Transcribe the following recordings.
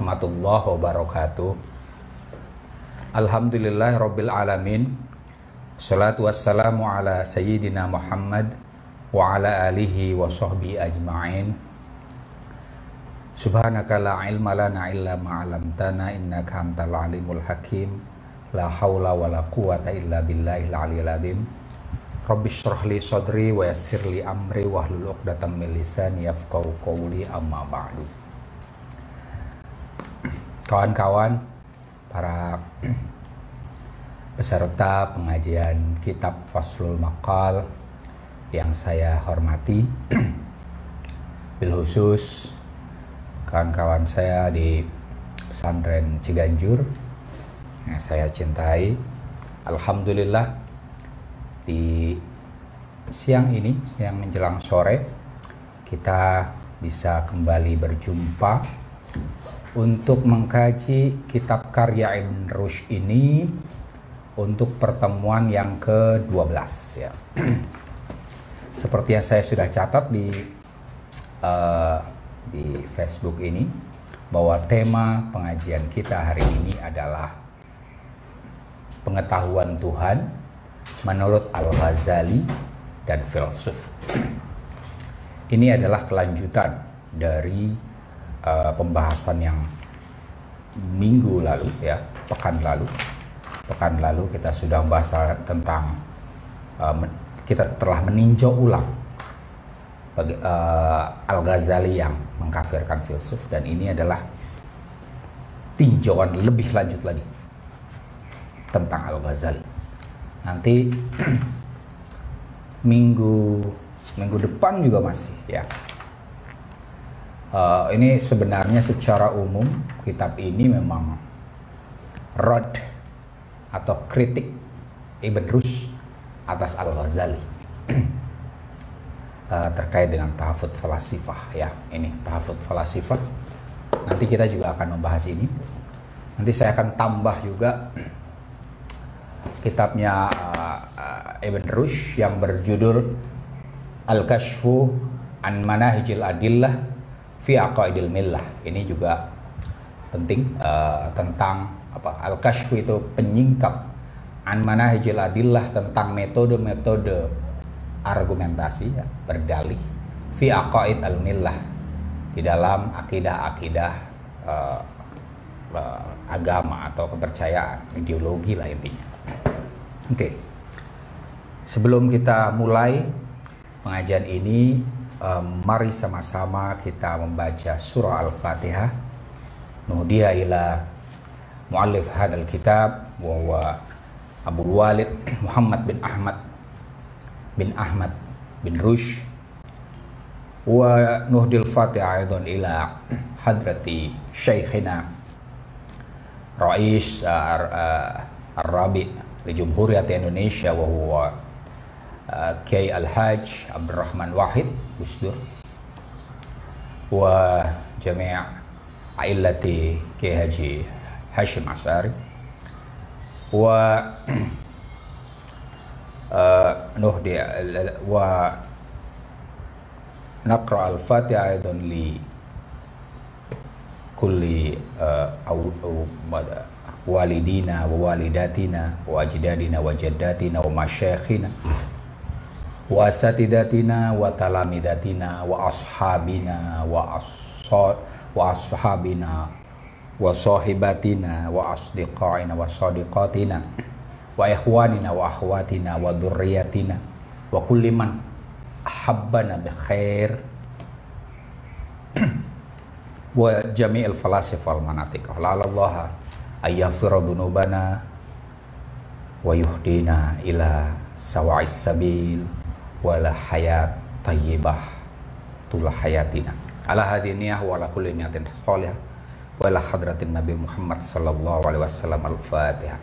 warahmatullahi wabarakatuh. Alhamdulillahirabbil alamin. Shalatu wassalamu ala sayyidina Muhammad wa ala alihi wa sahbihi ajma'in. Subhanaka la ilma lana illa ma 'allamtana innaka antal alimul hakim. La haula wala quwata illa billahil aliyyil azim. Rabbi shrah li sadri wa yassir li amri wahlul 'uqdatam min lisani yafqahu qawli amma ba'du. Kawan-kawan, para peserta pengajian kitab Faslul Maqal yang saya hormati, bil khusus kawan-kawan saya di pesantren Ciganjur yang saya cintai. Alhamdulillah, di siang ini, siang menjelang sore, kita bisa kembali berjumpa untuk mengkaji kitab karya Ibn Rushd ini untuk pertemuan yang ke-12 ya. Seperti yang saya sudah catat di Facebook ini, bahwa tema pengajian kita hari ini adalah pengetahuan Tuhan menurut Al-Ghazali dan filsuf. Ini adalah kelanjutan dari pembahasan yang minggu lalu ya, pekan lalu kita sudah membahas tentang kita telah meninjau ulang Al-Ghazali yang mengkafirkan filsuf, dan ini adalah tinjauan lebih lanjut lagi tentang Al-Ghazali. Nanti minggu depan juga masih ya. Ini sebenarnya secara umum kitab ini memang rad atau kritik Ibn Rushd atas Al-Ghazali terkait dengan tahafudz falasifah ya. Ini tahafudz falasifah, nanti kita juga akan membahas ini. Nanti saya akan tambah juga kitabnya Ibn Rushd yang berjudul Al-Kashfu an Manahijil Adillah fi Aqaidil Millah. Ini juga penting, tentang apa? Al-Kashfu itu penyingkap, an Manahijil Adillah tentang metode-metode argumentasi ya, berdalih, fi Aqaid al-Millah, di dalam akidah-akidah agama atau kepercayaan, ideologi lah intinya. Oke. Sebelum kita mulai pengajian ini, mari sama-sama kita membaca surah Al-Fatihah. Nuhdiya ila muallif hadal kitab wa huwa Abul Walid Muhammad bin Ahmad bin Rushd, wa nuhdil Fatihah aidan ila hadrati Syekhina Rais Ar-Rabi li Jumhuriyat Indonesia wa huwa Kiai Al-Hajj Abdurrahman Wahid Gusdur, wa jami' aillati Kiai Haji Hashim Asari, wa nuhdi wa naqra al-Fatihah aidan li kulli walidina wa walidatina wa ajdadina wa jaddatina wa masyayikhina wa asatidatina wa talamidatina wa ashabina wa ashabina wa sahibatina wa asdiqaina wa sadiqatina wa ikhwanina wa akhwatina wa dhurriyyatina wa kulli man ahabbana bi khair wa jami'il falasif wal manatik. La'allallah ayyaghfira dhunubana wa yuhdina ila sawa'is sabil wala hayat tayyibah tula hayatina ala hadiniyah wa ala kulli niyatin sholihah wa ala hadratin Nabi Muhammad sallallahu alaihi wasallam. Al-Fatihah.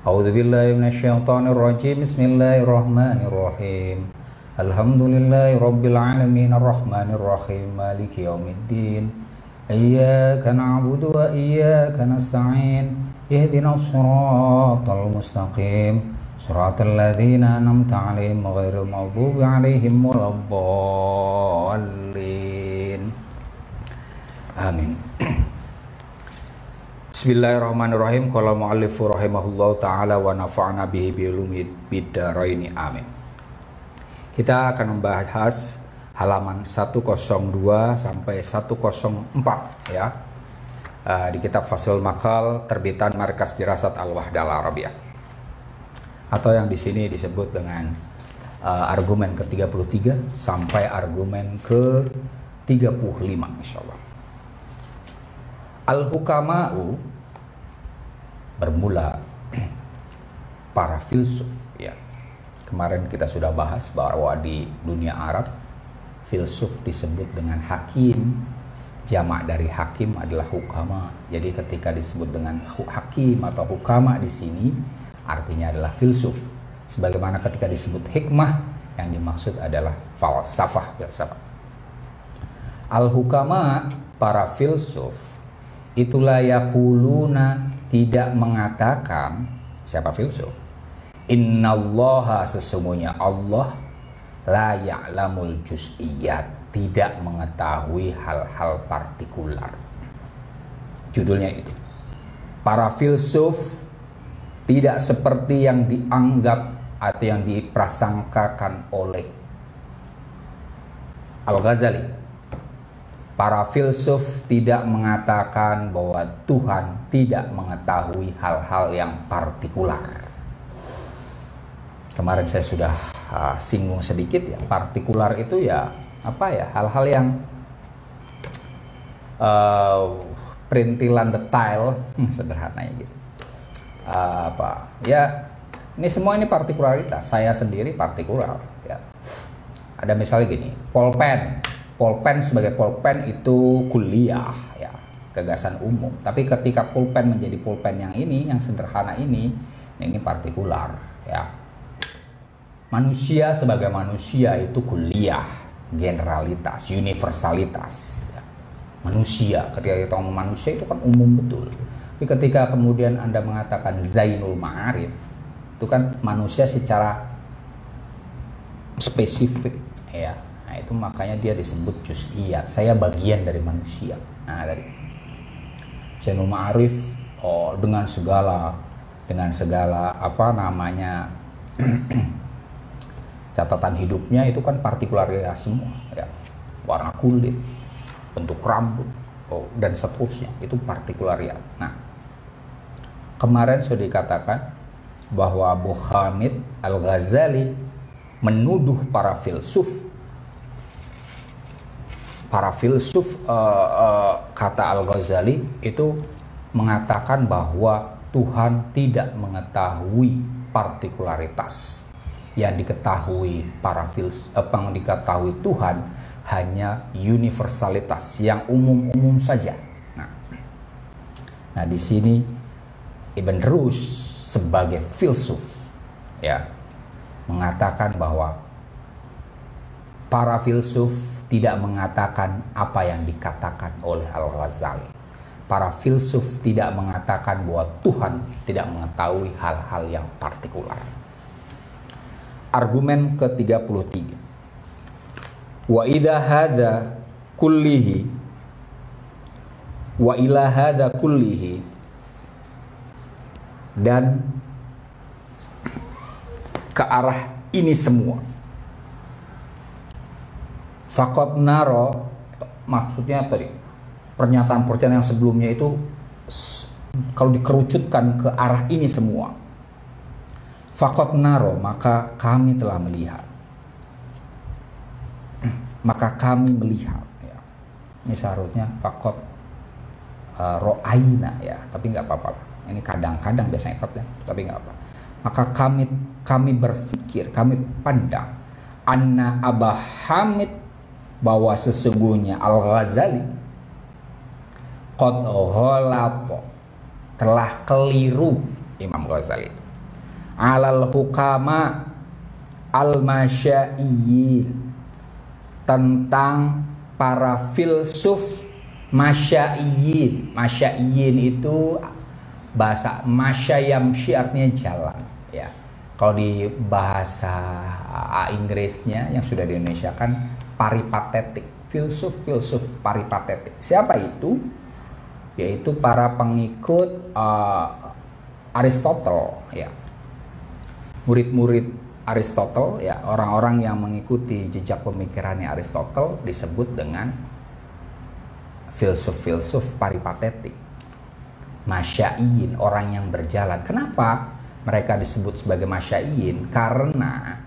A'udzu billahi minasyaitonir rajim. Bismillahirrahmanirrahim. Alhamdulillahi rabbil alamin arrahmanir rahim maliki yaumiddin. Iyyaka na'budu wa iyyaka nasta'in. Ihdinas siratal mustaqim. Siratal ladzina an'amta 'alaihim ghairil maghdubi 'alaihim waladdallin. Amin. Bismillahirrahmanirrahim. Qala mu'allifu rahimahullahu ta'ala wa nafa'na bihi bi'ulumi bid-dharaini amin. Kita akan membahas halaman 102 sampai 104 ya. Di kitab Fathul Maqal terbitan Markas Dirasat Al-Wahdah Al-Arabiyah. Atau yang di sini disebut dengan argumen ke-33 sampai argumen ke-35 insyaallah. Al-hukama'u bermula para filsuf ya. Kemarin kita sudah bahas bahwa di dunia Arab filsuf disebut dengan hakim, jamak dari hakim adalah hukama. Jadi ketika disebut dengan hakim atau hukama di sini artinya adalah filsuf. Sebagaimana ketika disebut hikmah yang dimaksud adalah falsafah. Al-hukama para filsuf itulah yaquluna tidak mengatakan, siapa filsuf? Innallaha sesungguhnya Allah la ya'lamul juz'iyat tidak mengetahui hal-hal partikular. Judulnya itu. Para filsuf tidak seperti yang dianggap atau yang diprasangkakan oleh Al-Ghazali. Para filsuf tidak mengatakan bahwa Tuhan tidak mengetahui hal-hal yang partikular. Kemarin saya sudah singgung sedikit ya, partikular itu ya apa ya, hal-hal yang perintilan detail sederhananya gitu. Ya ini semua ini partikularitas. Saya sendiri partikular ya. Ada misalnya gini, Pulpen sebagai pulpen itu kuliah ya, gagasan umum. Tapi ketika pulpen menjadi pulpen yang ini, yang sederhana ini partikular ya. Manusia sebagai manusia itu kuliah, generalitas, universalitas ya. Manusia, ketika kita ngomong manusia itu kan umum betul. Tapi ketika kemudian Anda mengatakan Zainul Ma'arif, itu kan manusia secara spesifik ya. Nah, itu makanya dia disebut juz'iyat. Saya bagian dari manusia. Nah, dari Zainul Ma'arif dengan segala apa namanya catatan hidupnya itu kan partikular ya semua ya. Warna kulit, bentuk rambut dan seterusnya itu partikular ya. Nah, kemarin sudah dikatakan bahwa Abu Hamid Al-Ghazali menuduh para filsuf kata Al-Ghazali itu mengatakan bahwa Tuhan tidak mengetahui partikularitas. Yang diketahui yang diketahui Tuhan hanya universalitas yang umum-umum saja. Nah di sini Ibn Rushd sebagai filsuf ya mengatakan bahwa para filsuf tidak mengatakan apa yang dikatakan oleh Al-Ghazali. Para filsuf tidak mengatakan bahwa Tuhan tidak mengetahui hal-hal yang partikular. Argumen ke-33. Wa idza hadza kullihi wa ila hadza kullihi, dan ke arah ini semua. Faqad naro, maksudnya tadi pernyataan-pernyataan yang sebelumnya itu kalau dikerucutkan ke arah ini semua. Faqad naro, maka kami telah melihat. Maka kami melihat ya. Ini seharusnya faqad ro'aina ya, tapi nggak apa-apa. Ini kadang-kadang biasanya ya, tapi nggak apa. Maka kami berpikir, kami pandang anna Abah Hamid, bahwa sesungguhnya Al-Ghazali qad ghalata, telah keliru Imam Ghazali alal hukama al-masyaiyin, tentang para filsuf masyaiyin. Masyaiyin itu bahasa masyayamshi artinya jalan ya. Kalau di bahasa Inggrisnya yang sudah di Indonesia kan peripatetik, filsuf-filsuf peripatetik. Siapa itu? yaitu para pengikut Aristotle, ya. Murid-murid Aristotle, ya, orang-orang yang mengikuti jejak pemikirannya Aristotle disebut dengan filsuf-filsuf peripatetik, masyaiyin, orang yang berjalan. Kenapa mereka disebut sebagai masyaiyin? Karena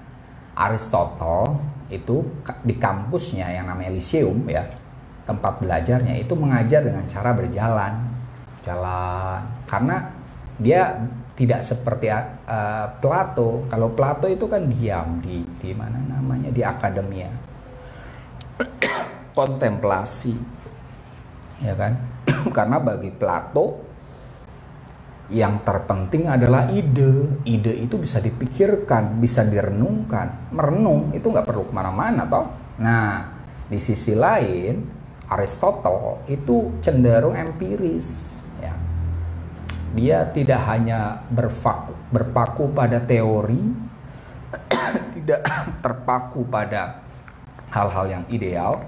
Aristotle itu di kampusnya yang namanya Lyceum, ya, tempat belajarnya itu mengajar dengan cara jalan. Karena dia tidak seperti Plato. Kalau Plato itu kan diam di mana namanya, di akademia, kontemplasi, ya kan? Karena bagi Plato yang terpenting adalah ide. Ide itu bisa dipikirkan, bisa direnungkan. Merenung itu nggak perlu kemana-mana toh. Nah, di sisi lain Aristotle itu cenderung empiris, ya. Dia tidak hanya berpaku pada teori, tidak terpaku pada hal-hal yang ideal.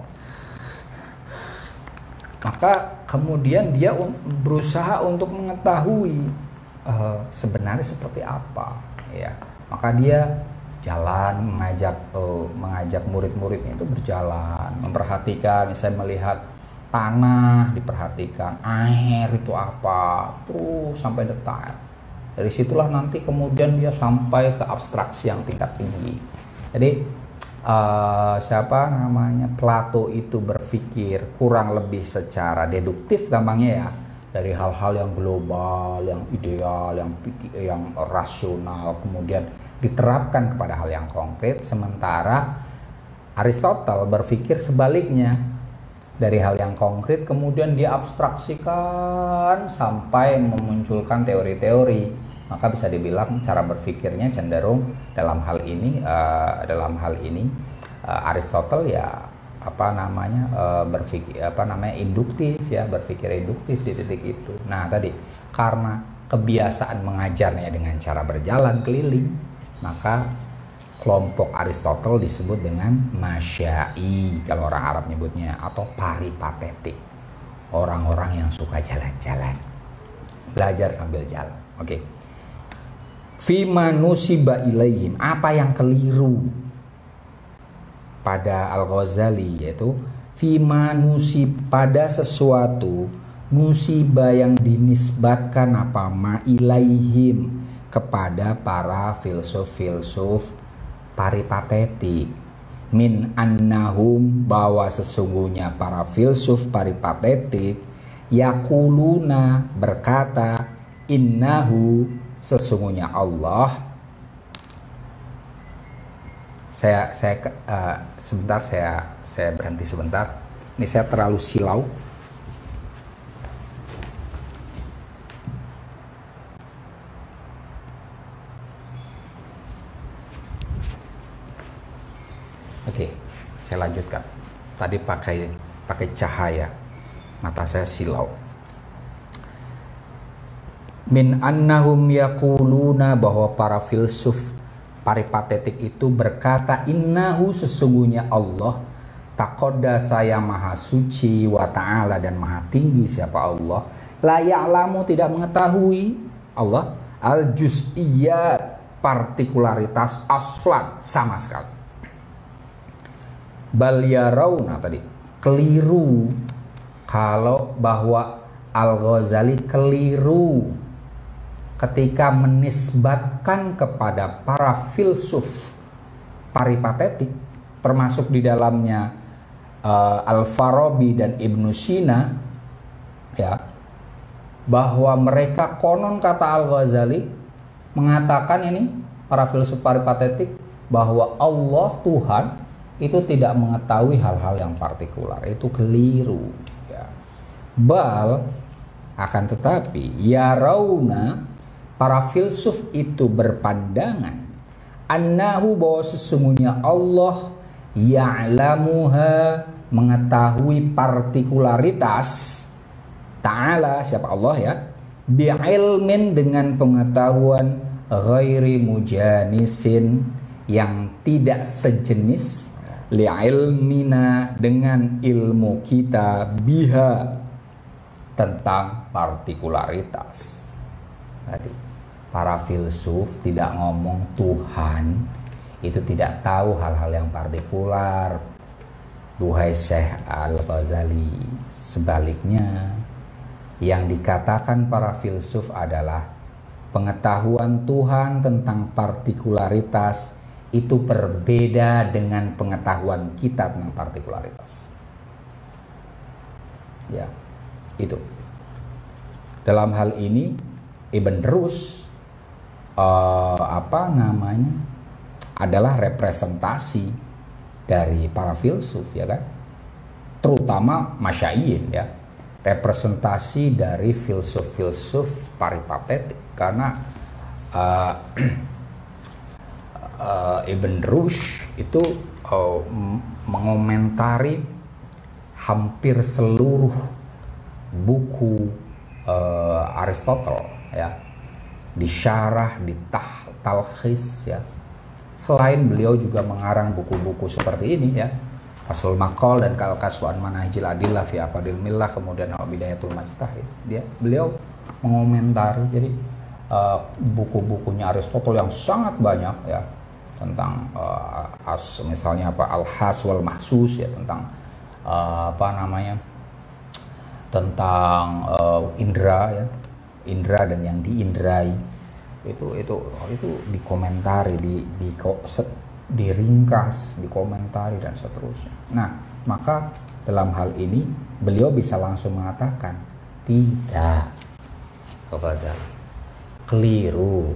Maka kemudian dia berusaha untuk mengetahui sebenarnya seperti apa, ya. Maka dia jalan, mengajak murid-muridnya itu berjalan, memperhatikan, misalnya melihat tanah, diperhatikan air itu apa, terus sampai detail. Dari situlah nanti kemudian dia sampai ke abstraksi yang tingkat tinggi. Jadi Plato itu berpikir kurang lebih secara deduktif, gampangnya ya, dari hal-hal yang global, yang ideal, yang rasional, kemudian diterapkan kepada hal yang konkret. Sementara Aristotle berpikir sebaliknya, dari hal yang konkret kemudian dia abstraksikan sampai memunculkan teori-teori. Maka bisa dibilang cara berpikirnya cenderung dalam hal ini Aristotle ya berpikir induktif, ya, berpikir induktif di titik itu. Nah, tadi karena kebiasaan mengajarnya dengan cara berjalan keliling, maka kelompok Aristotle disebut dengan masyai kalau orang Arab nyebutnya, atau peripatetik, orang-orang yang suka jalan-jalan, belajar sambil jalan. Oke. Fima nusiba ilaihim, apa yang keliru pada Al-Ghazali, yaitu fima nusib, pada sesuatu musibah yang dinisbatkan ilaihim, kepada para filsuf-filsuf peripatetik, min annahum, bahwa sesungguhnya para filsuf peripatetik yakuluna, berkata, innahu, sesungguhnya Allah. Sebentar, saya berhenti sebentar. Ini saya terlalu silau. Oke, saya lanjutkan. Tadi pakai cahaya, mata saya silau. Min annahum yaquluna, bahwa para filsuf peripatetik itu berkata, innahu, sesungguhnya Allah, taqaddasa, yang maha suci, wa ta'ala, dan maha tinggi, siapa Allah, la ya'lamu, tidak mengetahui Allah, al-juz'iyat, partikularitas, aslan, sama sekali. Bal yarawna, tadi keliru, kalau bahwa Al-Ghazali keliru ketika menisbatkan kepada para filsuf peripatetik, termasuk di dalamnya Al-Farabi dan Ibnu Sina, ya, bahwa mereka konon, kata Al-Ghazali, mengatakan ini para filsuf peripatetik bahwa Allah, Tuhan, itu tidak mengetahui hal-hal yang partikular. Itu keliru, ya. Bal, akan tetapi, yarawna, para filsuf itu berpandangan, annahu, bahwa sesungguhnya Allah, ya'lamuha, mengetahui partikularitas, ta'ala, siapa Allah, ya, bi'ilmin, dengan pengetahuan, ghairi mujanisin, yang tidak sejenis, li'ilmina, dengan ilmu kita, biha, tentang partikularitas. Tadi para filsuf tidak ngomong Tuhan itu tidak tahu hal-hal yang partikular. Duhai Syekh Al-Ghazali, sebaliknya yang dikatakan para filsuf adalah pengetahuan Tuhan tentang partikularitas itu berbeda dengan pengetahuan kita tentang partikularitas. Ya, itu. Dalam hal ini Ibn Rus adalah representasi dari para filsuf, ya kan, terutama Masyaiyin, ya, representasi dari filsuf-filsuf peripatetik, karena Ibn Rushd itu mengomentari hampir seluruh buku Aristotle, ya, disyarah, talkhis, ya. Selain beliau juga mengarang buku-buku seperti ini, ya, Faslul Maqal dan Kal-Kaswan Manahijil Adillah fi Aqdil Millah, kemudian Bidayatul Mujtahid. Beliau mengomentari jadi buku-bukunya Aristotle yang sangat banyak, ya, tentang misalnya Al-Has wal Mahsus, ya, tentang tentang indra, ya, indra dan yang diindrai. Itu dikomentari, diringkas, dikomentari dan seterusnya. Nah, maka dalam hal ini beliau bisa langsung mengatakan tidak, Al-Ghazali, keliru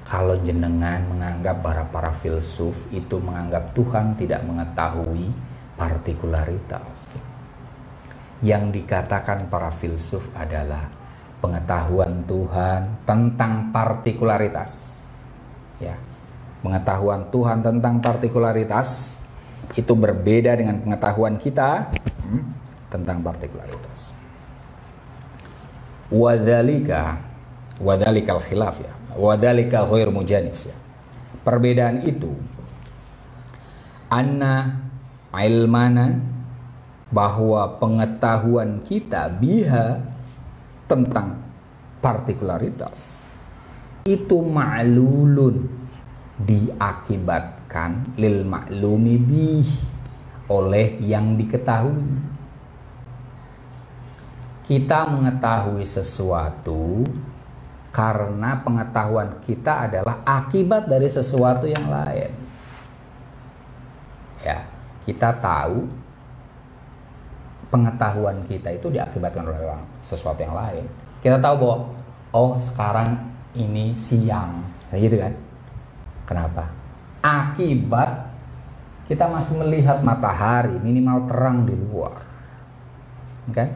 kalau jenengan menganggap para filsuf itu menganggap Tuhan tidak mengetahui partikularitas. Yang dikatakan para filsuf adalah pengetahuan Tuhan tentang partikularitas, ya, pengetahuan Tuhan tentang partikularitas itu berbeda dengan pengetahuan kita tentang partikularitas. Wadzalikal khilaf, ya, wadzalika ghair mujanis, ya. Perbedaan itu anna ilmana, bahwa pengetahuan kita biha tentang partikularitas itu ma'lulun, diakibatkan lil ma'lumi bih, oleh yang diketahui. Kita mengetahui sesuatu karena pengetahuan kita adalah akibat dari sesuatu yang lain. Ya, kita tahu pengetahuan kita itu diakibatkan oleh sesuatu yang lain. Kita tahu bahwa sekarang ini siang, kayak gitu kan? Kenapa? Akibat kita masih melihat matahari, minimal terang di luar, kan?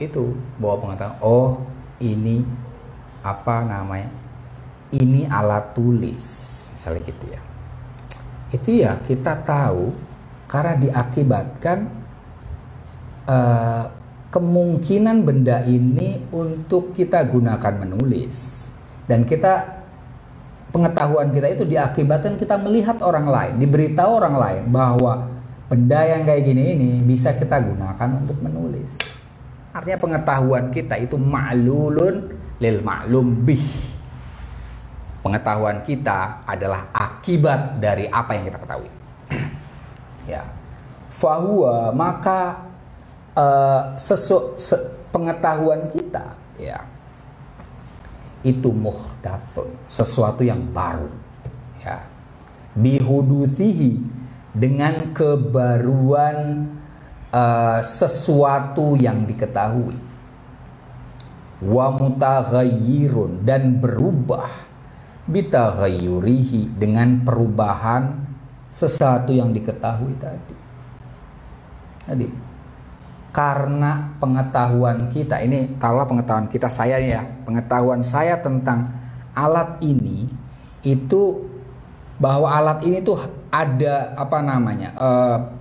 Itu bahwa pengetahuan, ini ini alat tulis, misalnya gitu, ya. Itu, ya, kita tahu karena diakibatkan kemungkinan benda ini untuk kita gunakan menulis, dan pengetahuan kita itu diakibatkan kita melihat orang lain, diberitahu orang lain bahwa benda yang kayak gini ini bisa kita gunakan untuk menulis. Artinya pengetahuan kita itu ma'lulun lil ma'lum bih. Pengetahuan kita adalah akibat dari apa yang kita ketahui. Ya, fahuwa, maka pengetahuan kita, ya, itu muhdatsun, sesuatu yang baru, ya, bihuduthihi, dengan kebaruan sesuatu yang diketahui, wa mutaghayyirun, dan berubah, bitaghayyurihi, dengan perubahan sesuatu yang diketahui tadi. Karena pengetahuan kita ini, kalau pengetahuan kita, pengetahuan saya tentang alat ini itu, bahwa alat ini tuh ada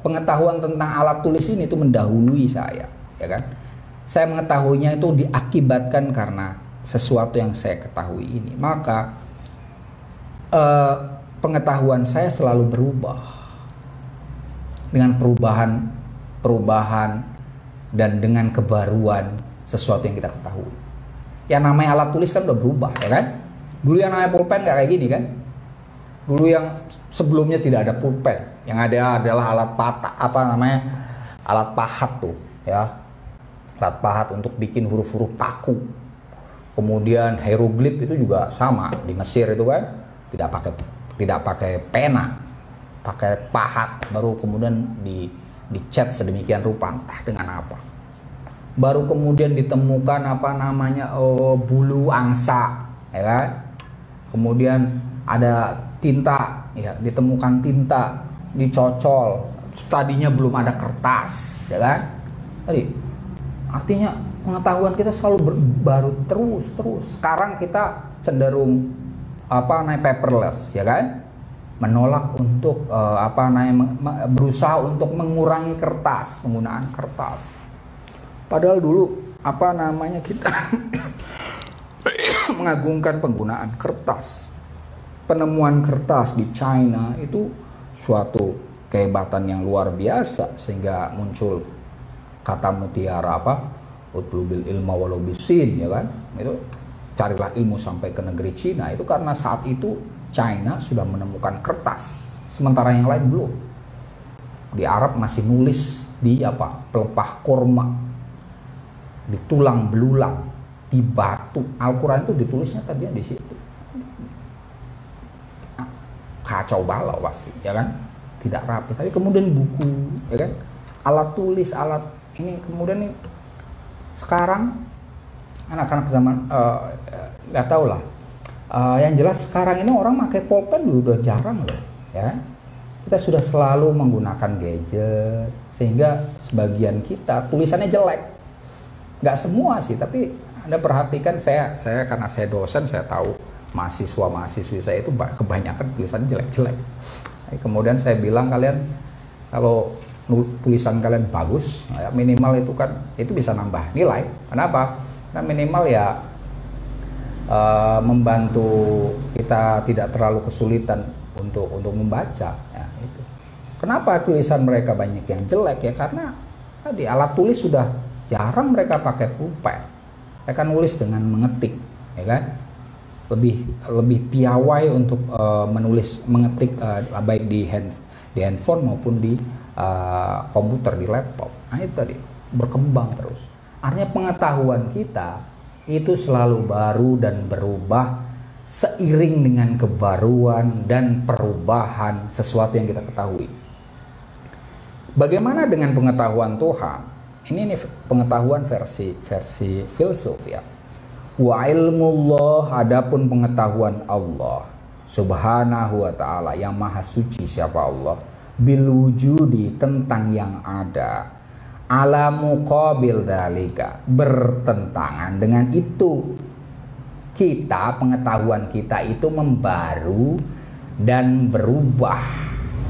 pengetahuan tentang alat tulis ini itu mendahului saya, ya kan? Saya mengetahuinya itu diakibatkan karena sesuatu yang saya ketahui ini, maka pengetahuan saya selalu berubah dengan perubahan perubahan dan dengan kebaruan sesuatu yang kita ketahui. Yang namanya alat tulis kan udah berubah, ya kan? Dulu yang namanya pulpen nggak kayak gini kan? Dulu yang sebelumnya tidak ada pulpen, yang ada adalah alat alat pahat tuh, ya, alat pahat untuk bikin huruf-huruf paku. Kemudian hieroglif itu juga sama di Mesir itu kan, tidak pakai pena, pakai pahat, baru kemudian dicat sedemikian rupa, entah dengan apa. Baru kemudian ditemukan bulu angsa, ya kan? Kemudian ada tinta, ya, ditemukan tinta, dicocol. Tadinya belum ada kertas, ya kan? Tadi artinya pengetahuan kita selalu baru terus. Sekarang kita cenderung paperless, ya kan? Menolak untuk berusaha untuk mengurangi kertas, penggunaan kertas. Padahal dulu kita mengagungkan penggunaan kertas. Penemuan kertas di China itu suatu kehebatan yang luar biasa, sehingga muncul kata mutiara utlubil ilma walau bisin, ya kan? Itu carilah ilmu sampai ke negeri Cina. Itu karena saat itu China sudah menemukan kertas, sementara yang lain belum. Di Arab masih nulis di pelepah korma, di tulang belulang, di batu. Al-Quran itu ditulisnya tadinya di situ. Kacau balau pasti, ya kan? Tidak rapi. Tapi kemudian buku, ya kan? Alat tulis, alat ini kemudian nih sekarang anak-anak zaman nggak tahu lah. Yang jelas sekarang ini orang pakai pulpen udah jarang loh, ya. Kita sudah selalu menggunakan gadget, sehingga sebagian kita tulisannya jelek. Nggak semua sih, tapi Anda perhatikan, saya karena saya dosen, saya tahu mahasiswi saya itu kebanyakan tulisannya jelek-jelek. Kemudian saya bilang, kalian kalau tulisan kalian bagus, ya minimal itu bisa nambah nilai. Kenapa? Karena minimal ya membantu kita tidak terlalu kesulitan untuk membaca. Ya, itu. Kenapa tulisan mereka banyak yang jelek? Ya karena tadi alat tulis sudah jarang mereka pakai pulpen. Mereka nulis dengan mengetik, ya kan? Lebih piawai untuk mengetik baik di handphone maupun di komputer, di laptop. Nah itu tadi berkembang terus. Artinya pengetahuan kita itu selalu baru dan berubah seiring dengan kebaruan dan perubahan sesuatu yang kita ketahui. Bagaimana dengan pengetahuan Tuhan? Ini pengetahuan versi filsuf, ya. Wa ilmullah, adapun pengetahuan Allah subhanahu wa ta'ala, yang maha suci siapa Allah, bil wujudi, tentang yang ada, ala muqabil dalika, bertentangan dengan itu. Pengetahuan kita itu membaru dan berubah,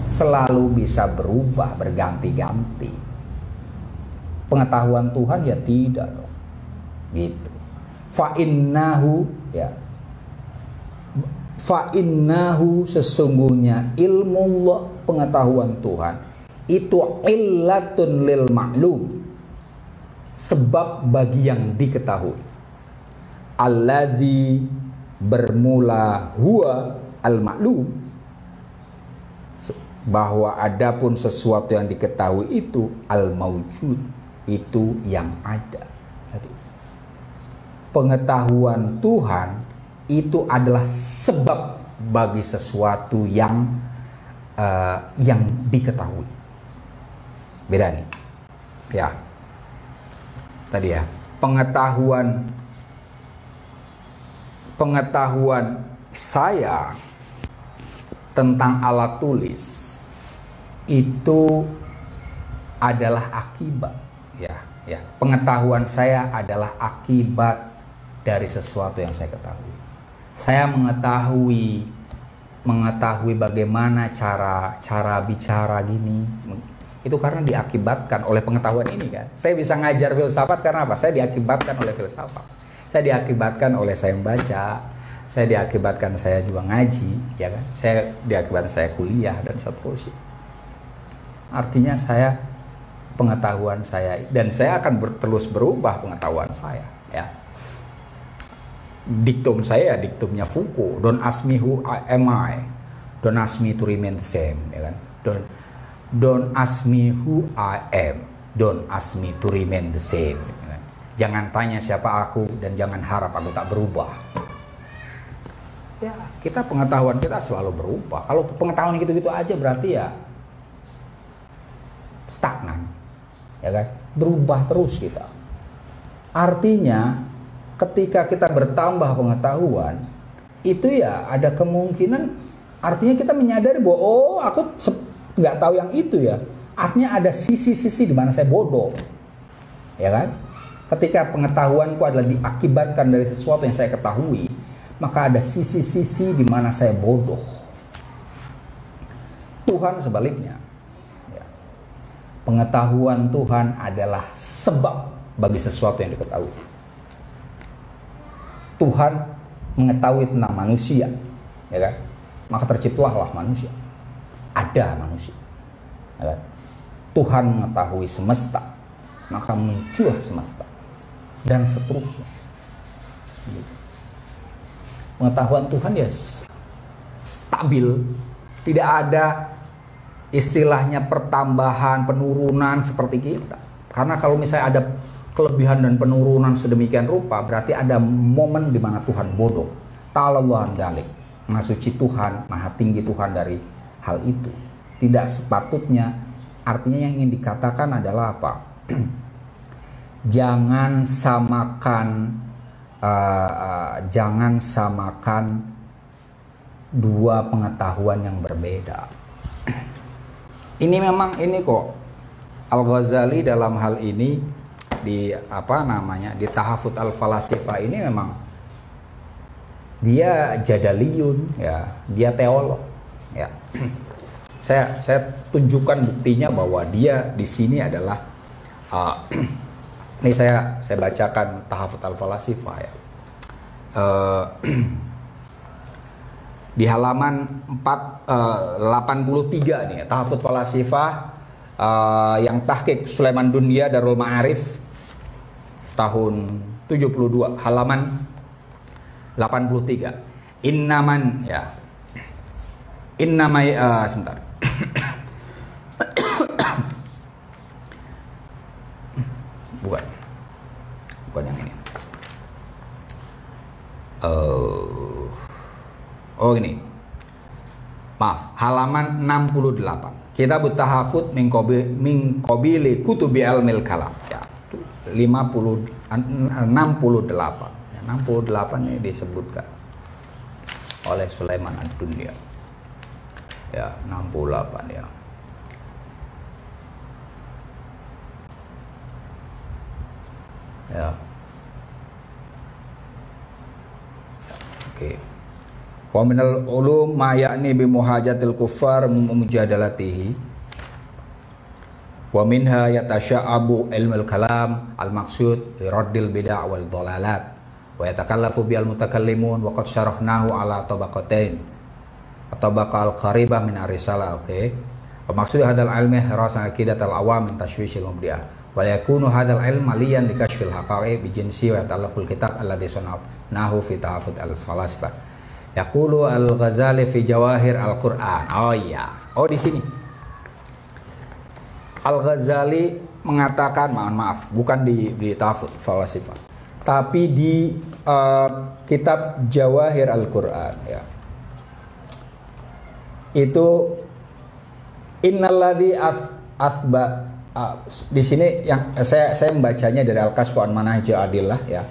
selalu bisa berubah, berganti-ganti. Pengetahuan Tuhan ya tidak dong, gitu. Fa'innahu, ya, fa'innahu, sesungguhnya ilmullah, pengetahuan Tuhan itu illatun lil ma'lum, sebab bagi yang diketahui. Alladzi, bermula, huwa al ma'lum, bahwa adapun sesuatu yang diketahui itu al maujud, itu yang ada. Pengetahuan Tuhan itu adalah sebab bagi sesuatu yang diketahui. Beda nih, ya. Tadi ya, pengetahuan saya tentang alat tulis itu adalah akibat, ya. Pengetahuan saya adalah akibat dari sesuatu yang saya ketahui. Saya mengetahui bagaimana cara bicara gini. Itu karena diakibatkan oleh pengetahuan ini kan. Saya bisa ngajar filsafat karena apa? Saya diakibatkan oleh filsafat. Saya diakibatkan oleh saya membaca. Saya diakibatkan saya juga ngaji, ya kan? Saya diakibatkan saya kuliah dan seterusnya. Artinya saya pengetahuan saya, dan saya akan terus berubah pengetahuan saya, ya. Diktum saya diktumnya Foucault, don't ask me who am I, don't ask me to remain the same, ya kan? Don't ask me who I am, don't ask me to remain the same, ya kan? Jangan tanya siapa aku dan jangan harap aku tak berubah. Ya, pengetahuan kita selalu berubah. Kalau pengetahuan gitu-gitu aja berarti ya stagnan, ya kan? Berubah terus kita. Artinya ketika kita bertambah pengetahuan itu ya ada kemungkinan, artinya kita menyadari bahwa oh aku nggak tahu yang itu ya. Artinya ada sisi-sisi di mana saya bodoh, ya kan? Ketika pengetahuanku adalah diakibatkan dari sesuatu yang saya ketahui, maka ada sisi-sisi di mana saya bodoh. Tuhan sebaliknya. Pengetahuan Tuhan adalah sebab bagi sesuatu yang diketahui. Tuhan mengetahui tentang manusia, ya kan? Maka terciptalah manusia. Ada manusia, ya kan? Tuhan mengetahui semesta, maka muncullah semesta, dan seterusnya. Pengetahuan Tuhan ya stabil, tidak ada istilahnya pertambahan, penurunan seperti kita. Karena kalau misalnya ada kelebihan dan penurunan sedemikian rupa, berarti ada momen di mana Tuhan bodoh. Ta'ala dalik, Maha suci Tuhan, Maha tinggi Tuhan dari hal itu. Tidak sepatutnya. Artinya yang ingin dikatakan adalah apa? Jangan samakan dua pengetahuan yang berbeda. Ini memang ini kok Al-Ghazali dalam hal ini di di Tahafut Al-Falasifah ini memang dia jadaliyun, ya, dia teolog, ya. Saya tunjukkan buktinya bahwa dia di sini adalah ini saya bacakan Tahafut Al-Falasifah, ya. Di halaman 83 nih, Tahafut Falasifah yang tahqiq Sulaiman Dunya Darul Ma'arif tahun 72, halaman 83. Sebentar. Bukan yang ini. Ini. Maaf, halaman 68. Kitab Tahafut min qabili kutubi ilmil kalam. Ya, 68. Ya, 68 ini disebutkan oleh Sulaiman Ad-Dunya. Ya, 68 ya. Ya. Oke. Wa minal ulum ma ya'ni bi muhajatil kuffar mujadalatihi wa minha yatasha'abu ilmul kalam al maqsud li raddil bid'ah wal dhalalat wa yatakallafu bil mutakallimun wa qad syarahnahu ala tabaqatain tabaqal qaribah min ar-risalah. Oke. Wa maqsud hadzal ilmi hirasan aqidat al awam min tashwishil mubdi'ah wa yakunu hadzal ilm maliyan li kashfil haqa'iq bi jinsi wa ta'allaqul kitab alladhi sana'nahu fi tahafut al-falasifah. Yaqulu Al-Ghazali fi Jawahir Al-Quran. Oh iya. Oh di sini. Al-Ghazali mengatakan, maaf, bukan di Tahafut Falasifah, tapi di kitab Jawahir Al-Quran, ya. Itu innalladzi asba di sini yang saya membacanya dari Al-Kasfu an Manahij Adillah, ya.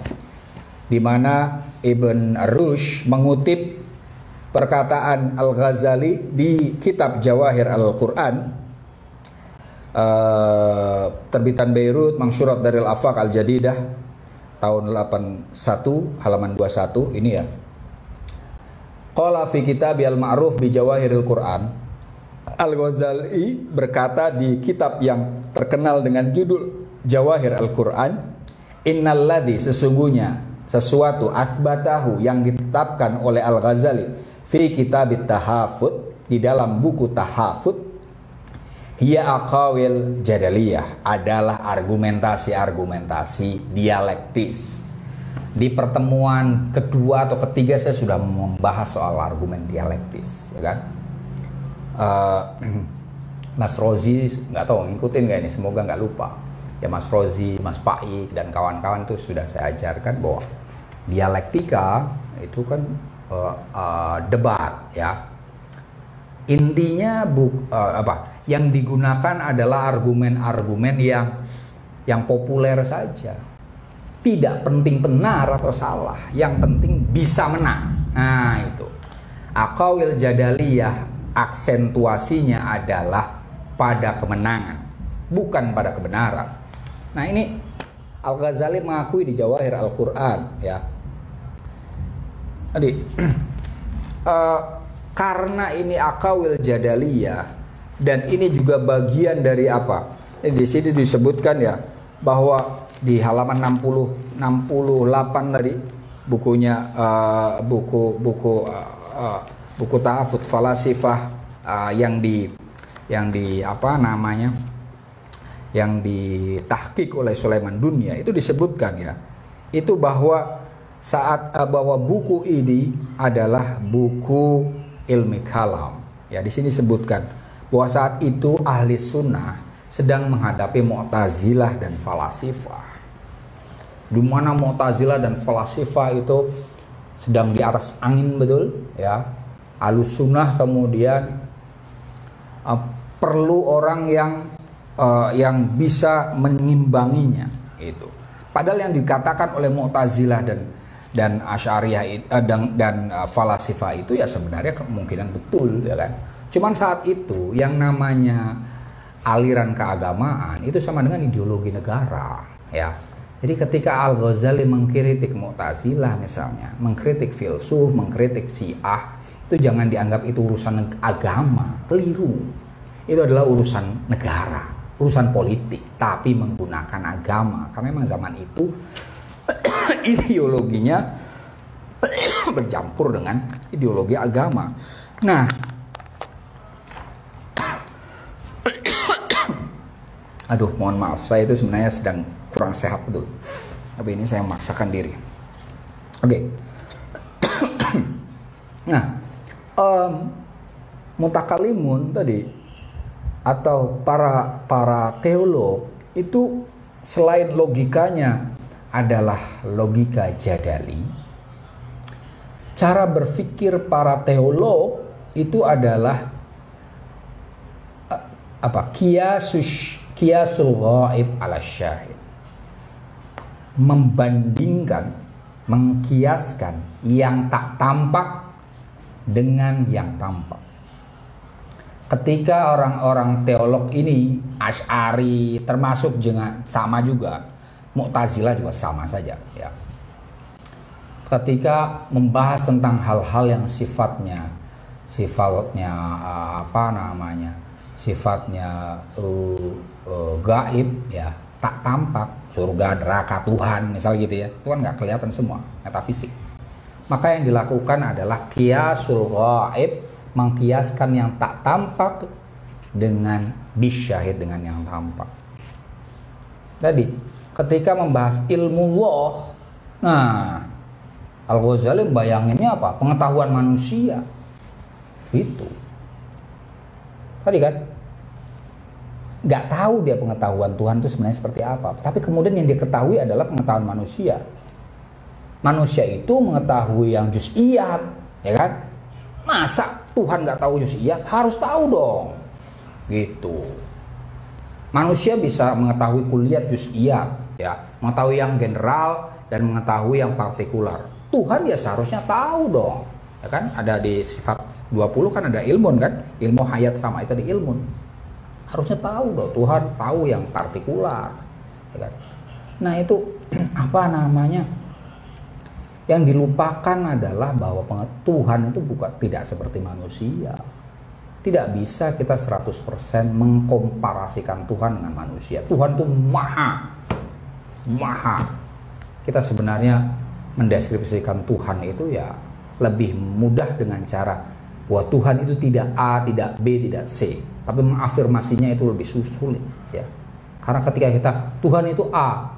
Di mana Ibn Rushd mengutip perkataan Al-Ghazali di kitab Jawahir Al-Quran, terbitan Beirut, Mangsyurat Daril Afaq Al-Jadidah tahun 81 halaman 21 ini, ya. Qala fi kitab Al-Ma'ruf bi Jawahiril Quran. Al-Ghazali berkata di kitab yang terkenal dengan judul Jawahir Al-Quran, innalladzi, sesungguhnya sesuatu, athbatahu, yang ditetapkan oleh Al-Ghazali fi kitab Tahafut, di dalam buku Tahafut, Hiya aqawil jadaliyah adalah argumentasi-argumentasi dialektis. Di pertemuan kedua atau ketiga saya sudah membahas soal argumen dialektis, ya kan? Mas Rozi nggak tahu ngikutin nggak ini, semoga nggak lupa. Ya Mas Rozi, Mas Faik dan kawan-kawan itu sudah saya ajarkan bahwa dialektika itu kan debat, ya. Intinya yang digunakan adalah argumen-argumen yang populer saja. Tidak penting benar atau salah, yang penting bisa menang. Nah itu. Aqawil jadaliyah aksentuasinya adalah pada kemenangan, bukan pada kebenaran. Nah ini Al-Ghazali mengakui di Jawahir Al-Quran, ya. Jadi karena ini aqawil jadaliyah dan ini juga bagian dari apa? Di sini disebutkan ya bahwa di halaman 68 tadi bukunya buku Tahafut Falasifah yang ditahqiq oleh Sulaiman Dunya itu disebutkan ya itu bahwa bahwa buku ini adalah buku ilmi kalam, ya. Di sini disebutkan bahwa saat itu ahli sunnah sedang menghadapi Mu'tazilah dan Falasifah, di mana Mu'tazilah dan Falasifah itu sedang di atas angin betul, ya. Ahlus sunnah kemudian perlu orang yang bisa mengimbanginya itu. Padahal yang dikatakan oleh Mu'tazilah dan Asy'ariyah dan Falasifah itu ya sebenarnya kemungkinan betul, ya kan. Cuman saat itu yang namanya aliran keagamaan itu sama dengan ideologi negara, ya. Jadi ketika Al-Ghazali mengkritik Mu'tazilah misalnya, mengkritik filsuf, mengkritik Syiah, itu jangan dianggap itu urusan agama, keliru. Itu adalah urusan negara, urusan politik, tapi menggunakan agama. Karena memang zaman itu ideologinya bercampur dengan ideologi agama. Nah, aduh, mohon maaf, saya itu sebenarnya sedang kurang sehat betul. Tapi ini saya memaksakan diri. Oke. Nah, mutakalimun tadi atau para teolog itu selain logikanya adalah logika jadali, cara berpikir para teolog itu adalah Qiyasul ghaib ala syahid, membandingkan, mengkiaskan yang tak tampak dengan yang tampak. Ketika orang-orang teolog ini, Asy'ari termasuk sama juga, Mu'tazilah juga sama saja, ya. Ketika membahas tentang hal-hal yang sifatnya gaib, ya, tak tampak, surga, neraka, Tuhan, misal gitu ya, itu kan nggak kelihatan semua, metafisik. Maka yang dilakukan adalah qiyasul ghaib, mengkiaskan yang tak tampak dengan bisyahid, dengan yang tampak. Tadi ketika membahas ilmu Allah, nah Al-Ghazali bayanginnya apa? Pengetahuan manusia. Itu. Tadi kan nggak tahu dia pengetahuan Tuhan itu sebenarnya seperti apa. Tapi kemudian yang dia ketahui adalah pengetahuan manusia. Manusia itu mengetahui yang juz'iyat, ya kan? Masa Tuhan nggak tahu juz'iyat? Harus tahu dong. Gitu. Manusia bisa mengetahui kulliyat juz'iyat, ya, mengetahui yang general dan mengetahui yang partikular. Tuhan ya seharusnya tahu dong, ya kan? Ada di sifat 20 kan ada ilmun kan? Ilmu hayat sama itu di ilmun. Harusnya tahu dong, Tuhan tahu yang partikular, ya kan? Nah itu yang dilupakan adalah bahwa Tuhan itu tidak seperti manusia. Tidak bisa kita 100% mengkomparasikan Tuhan dengan manusia. Tuhan itu maha. Kita sebenarnya mendeskripsikan Tuhan itu ya lebih mudah dengan cara Bahwa Tuhan itu tidak A, tidak B, tidak C. Tapi mengafirmasinya itu lebih sulit, ya. Karena ketika kita Tuhan itu A,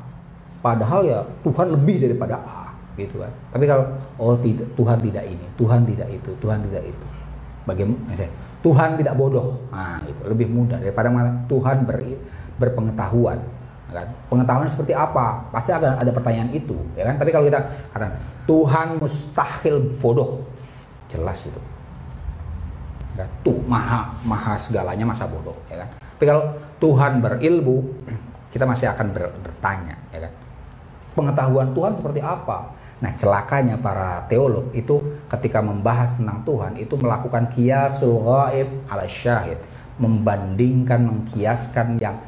padahal ya Tuhan lebih daripada A, gitu kan. Tapi kalau tidak, Tuhan tidak ini, Tuhan tidak itu, Tuhan tidak itu. Bagaimana? Tuhan tidak bodoh, nah itu lebih mudah daripada Tuhan berpengetahuan, kan? Pengetahuan seperti apa? Pasti akan ada pertanyaan itu, ya kan? Tapi kalau kita katakan Tuhan mustahil bodoh, jelas itu. Ya, tuh maha segalanya masa bodoh, ya kan? Tapi kalau Tuhan berilmu, kita masih akan bertanya, ya kan? Pengetahuan Tuhan seperti apa? Nah, celakanya para teolog itu ketika membahas tentang Tuhan itu melakukan qiyasul ghaib ala syahid, membandingkan, mengkiaskan yang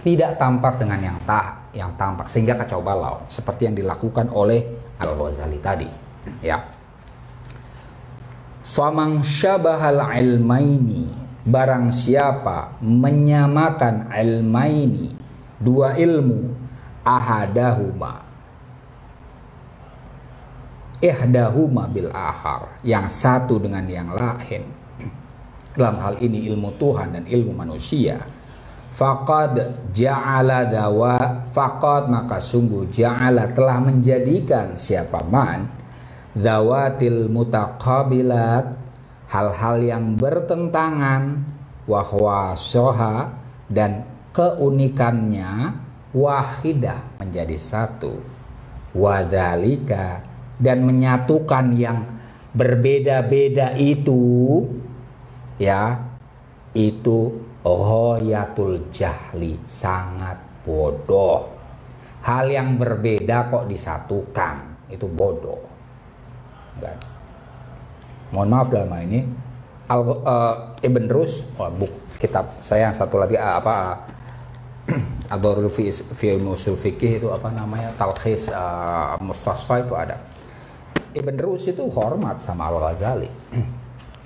tidak tampak dengan yang tampak sehingga kacau balau seperti yang dilakukan oleh Al-Ghazali tadi, ya. Faman syabahal ilmaini, barang siapa menyamakan ilmaini, dua ilmu, ahadahuma, ihdahuma bil akhar, yang satu dengan yang lain, dalam hal ini ilmu Tuhan dan ilmu manusia, faqad maka sungguh ja'ala telah menjadikan siapa man dzawatil mutaqabilat, hal-hal yang bertentangan, wahwa soha, dan keunikannya, wahidah menjadi satu, wadzalika, dan menyatukan yang berbeda-beda itu, ya, itu ghayatul jahli, sangat bodoh. Hal yang berbeda kok disatukan, itu bodoh. Kan? Mohon maaf dalam hal ini Ibn Rus, kitab saya yang satu lagi Ad-Darurul fi Ushul Fiqh itu apa namanya, Talkhis Mustasfa itu ada. Ibn Rus itu hormat sama Al-Ghazali,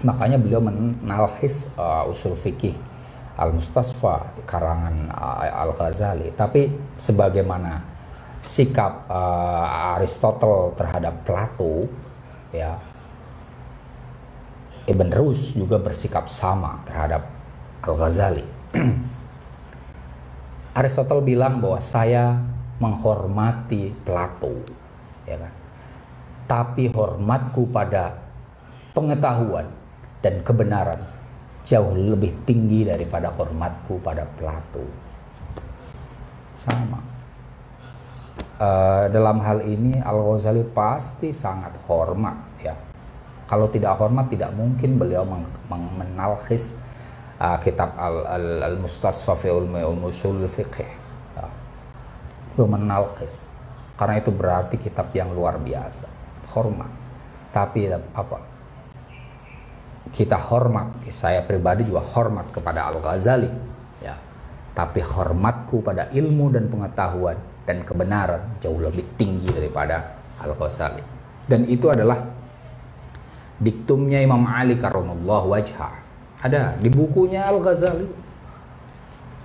makanya beliau menalkhis Ushul Fiqh Al-Mustasfa karangan Al-Ghazali. Tapi sebagaimana sikap Aristotle terhadap Plato, ya, Ibn Rus juga bersikap sama terhadap Al-Ghazali. Aristotle bilang bahwa saya menghormati Plato, ya kan? Tapi hormatku pada pengetahuan dan kebenaran jauh lebih tinggi daripada hormatku pada Plato. Sama. Dalam hal ini Al-Ghazali pasti sangat hormat, ya. Kalau tidak hormat tidak mungkin beliau menalkhis kitab Al-Mustasfa fi Ushul Fiqh, ya. Beliau menalkhis karena itu berarti kitab yang luar biasa. Hormat. Tapi apa? Kita hormat, saya pribadi juga hormat kepada Al-Ghazali, ya. Tapi hormatku pada ilmu dan pengetahuan dan kebenaran jauh lebih tinggi daripada Al-Ghazali. Dan itu adalah diktumnya Imam Ali karramallahu wajhah. Ada di bukunya Al-Ghazali,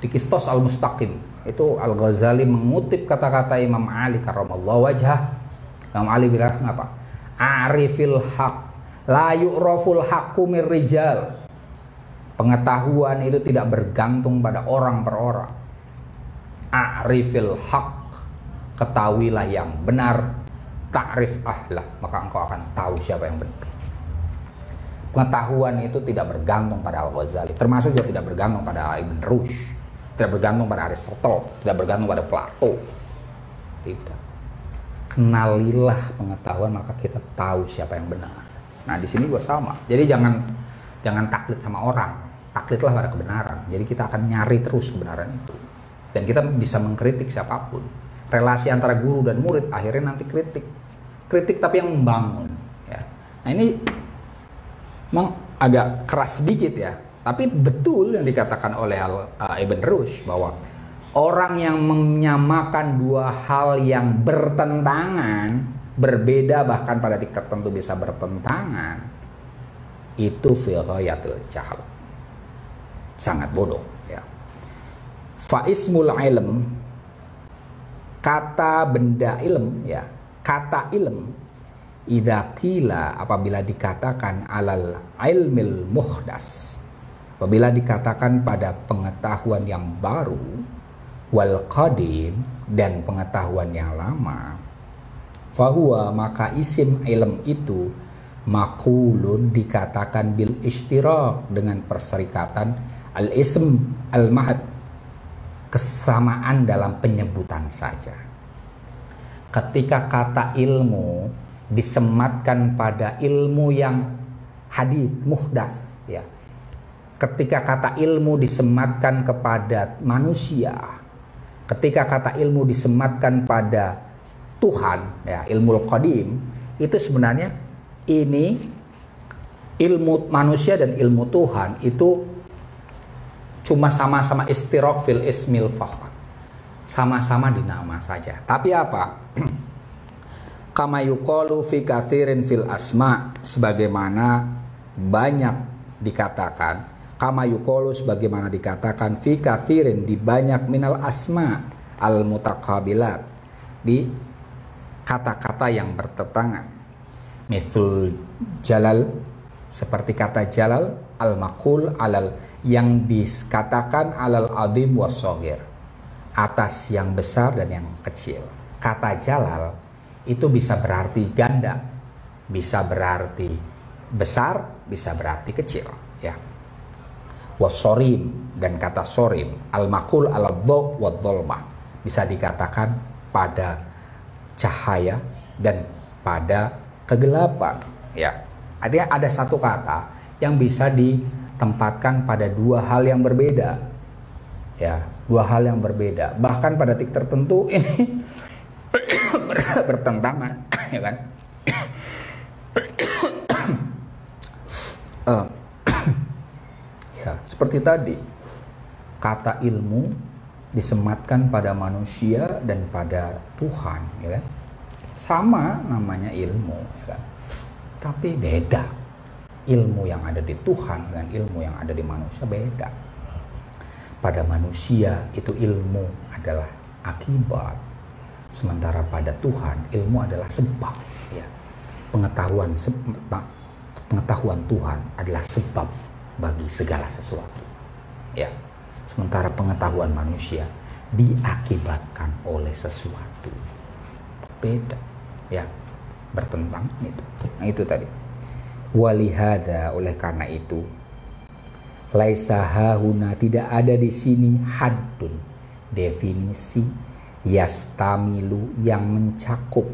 di Qistas Al-Mustaqim. Itu Al-Ghazali mengutip kata-kata Imam Ali karramallahu wajhah. Imam Ali bilang apa? Arifil haq, la yu'raful haqqu mir rijal. Pengetahuan itu tidak bergantung pada orang per orang. Arifil haq, ketahuilah yang benar. Ta'rif ahlah, maka engkau akan tahu siapa yang benar. Pengetahuan itu tidak bergantung pada Al-Ghazali, termasuk juga tidak bergantung pada Ibn Rushd, tidak bergantung pada Aristotle, tidak bergantung pada Plato. Tidak. Kenalilah pengetahuan maka kita tahu siapa yang benar. Nah, di sini juga sama. Jadi jangan taklid sama orang, taklidlah pada kebenaran. Jadi kita akan nyari terus kebenaran itu. Dan kita bisa mengkritik siapapun. Relasi antara guru dan murid akhirnya nanti kritik tapi yang membangun, ya. Nah, ini memang agak keras sedikit, ya. Tapi betul yang dikatakan oleh Ibn Rushd bahwa orang yang menyamakan dua hal yang bertentangan, berbeda bahkan pada tingkat tertentu bisa bertentangan, itu fi ghayatil jahl, sangat bodoh, ya. Fa ismul ilm, kata benda ilm, ya, kata ilm idza qila, apabila dikatakan alal ilmil muhdas, apabila dikatakan pada pengetahuan yang baru, wal qadim, dan pengetahuan yang lama, fahuwa, maka isim ilm itu maqulun, dikatakan bil ishtirak, dengan perserikatan al ism al mahad, kesamaan dalam penyebutan saja. Ketika kata ilmu disematkan pada ilmu yang hadits muhdats, ya. Ketika kata ilmu disematkan kepada manusia, ketika kata ilmu disematkan pada Tuhan, ya, ilmu qadim, itu sebenarnya ini ilmu manusia dan ilmu Tuhan itu cuma sama-sama istirok fil ismil faqat, sama-sama di nama saja. Tapi apa? Kama yuqalu fi katsirin fil asma, sebagaimana banyak dikatakan, kama yuqalu, sebagaimana dikatakan, fi katsirin, di banyak, minal asma al mutaqabilat, di kata-kata yang bertentangan. Mithul jalal, seperti kata jalal, al maqul alal, yang dikatakan alal adim was shagir, atas yang besar dan yang kecil. Kata jalal itu bisa berarti ganda, bisa berarti besar, bisa berarti kecil, ya. Wasorim, dan kata sorim, al maqul ala dho wa dholmah, bisa dikatakan pada cahaya dan pada kegelapan, ya. Artinya ada satu kata yang bisa ditempatkan pada dua hal yang berbeda, ya, dua hal yang berbeda, bahkan pada titik tertentu ini bertentangan, ya kan? Ya, seperti tadi, kata ilmu disematkan pada manusia dan pada Tuhan, ya kan? Sama namanya ilmu, ya kan? Tapi beda. Ilmu yang ada di Tuhan dengan ilmu yang ada di manusia beda. Pada manusia itu ilmu adalah akibat, sementara pada Tuhan ilmu adalah sebab, ya. Pengetahuan Tuhan adalah sebab bagi segala sesuatu, ya. Sementara pengetahuan manusia diakibatkan oleh sesuatu. Beda, ya, bertentangan itu. Nah, itu tadi. Walihada, oleh karena itu, laisa hahuna, tidak ada di sini haddun, definisi, yastamilu, yang mencakup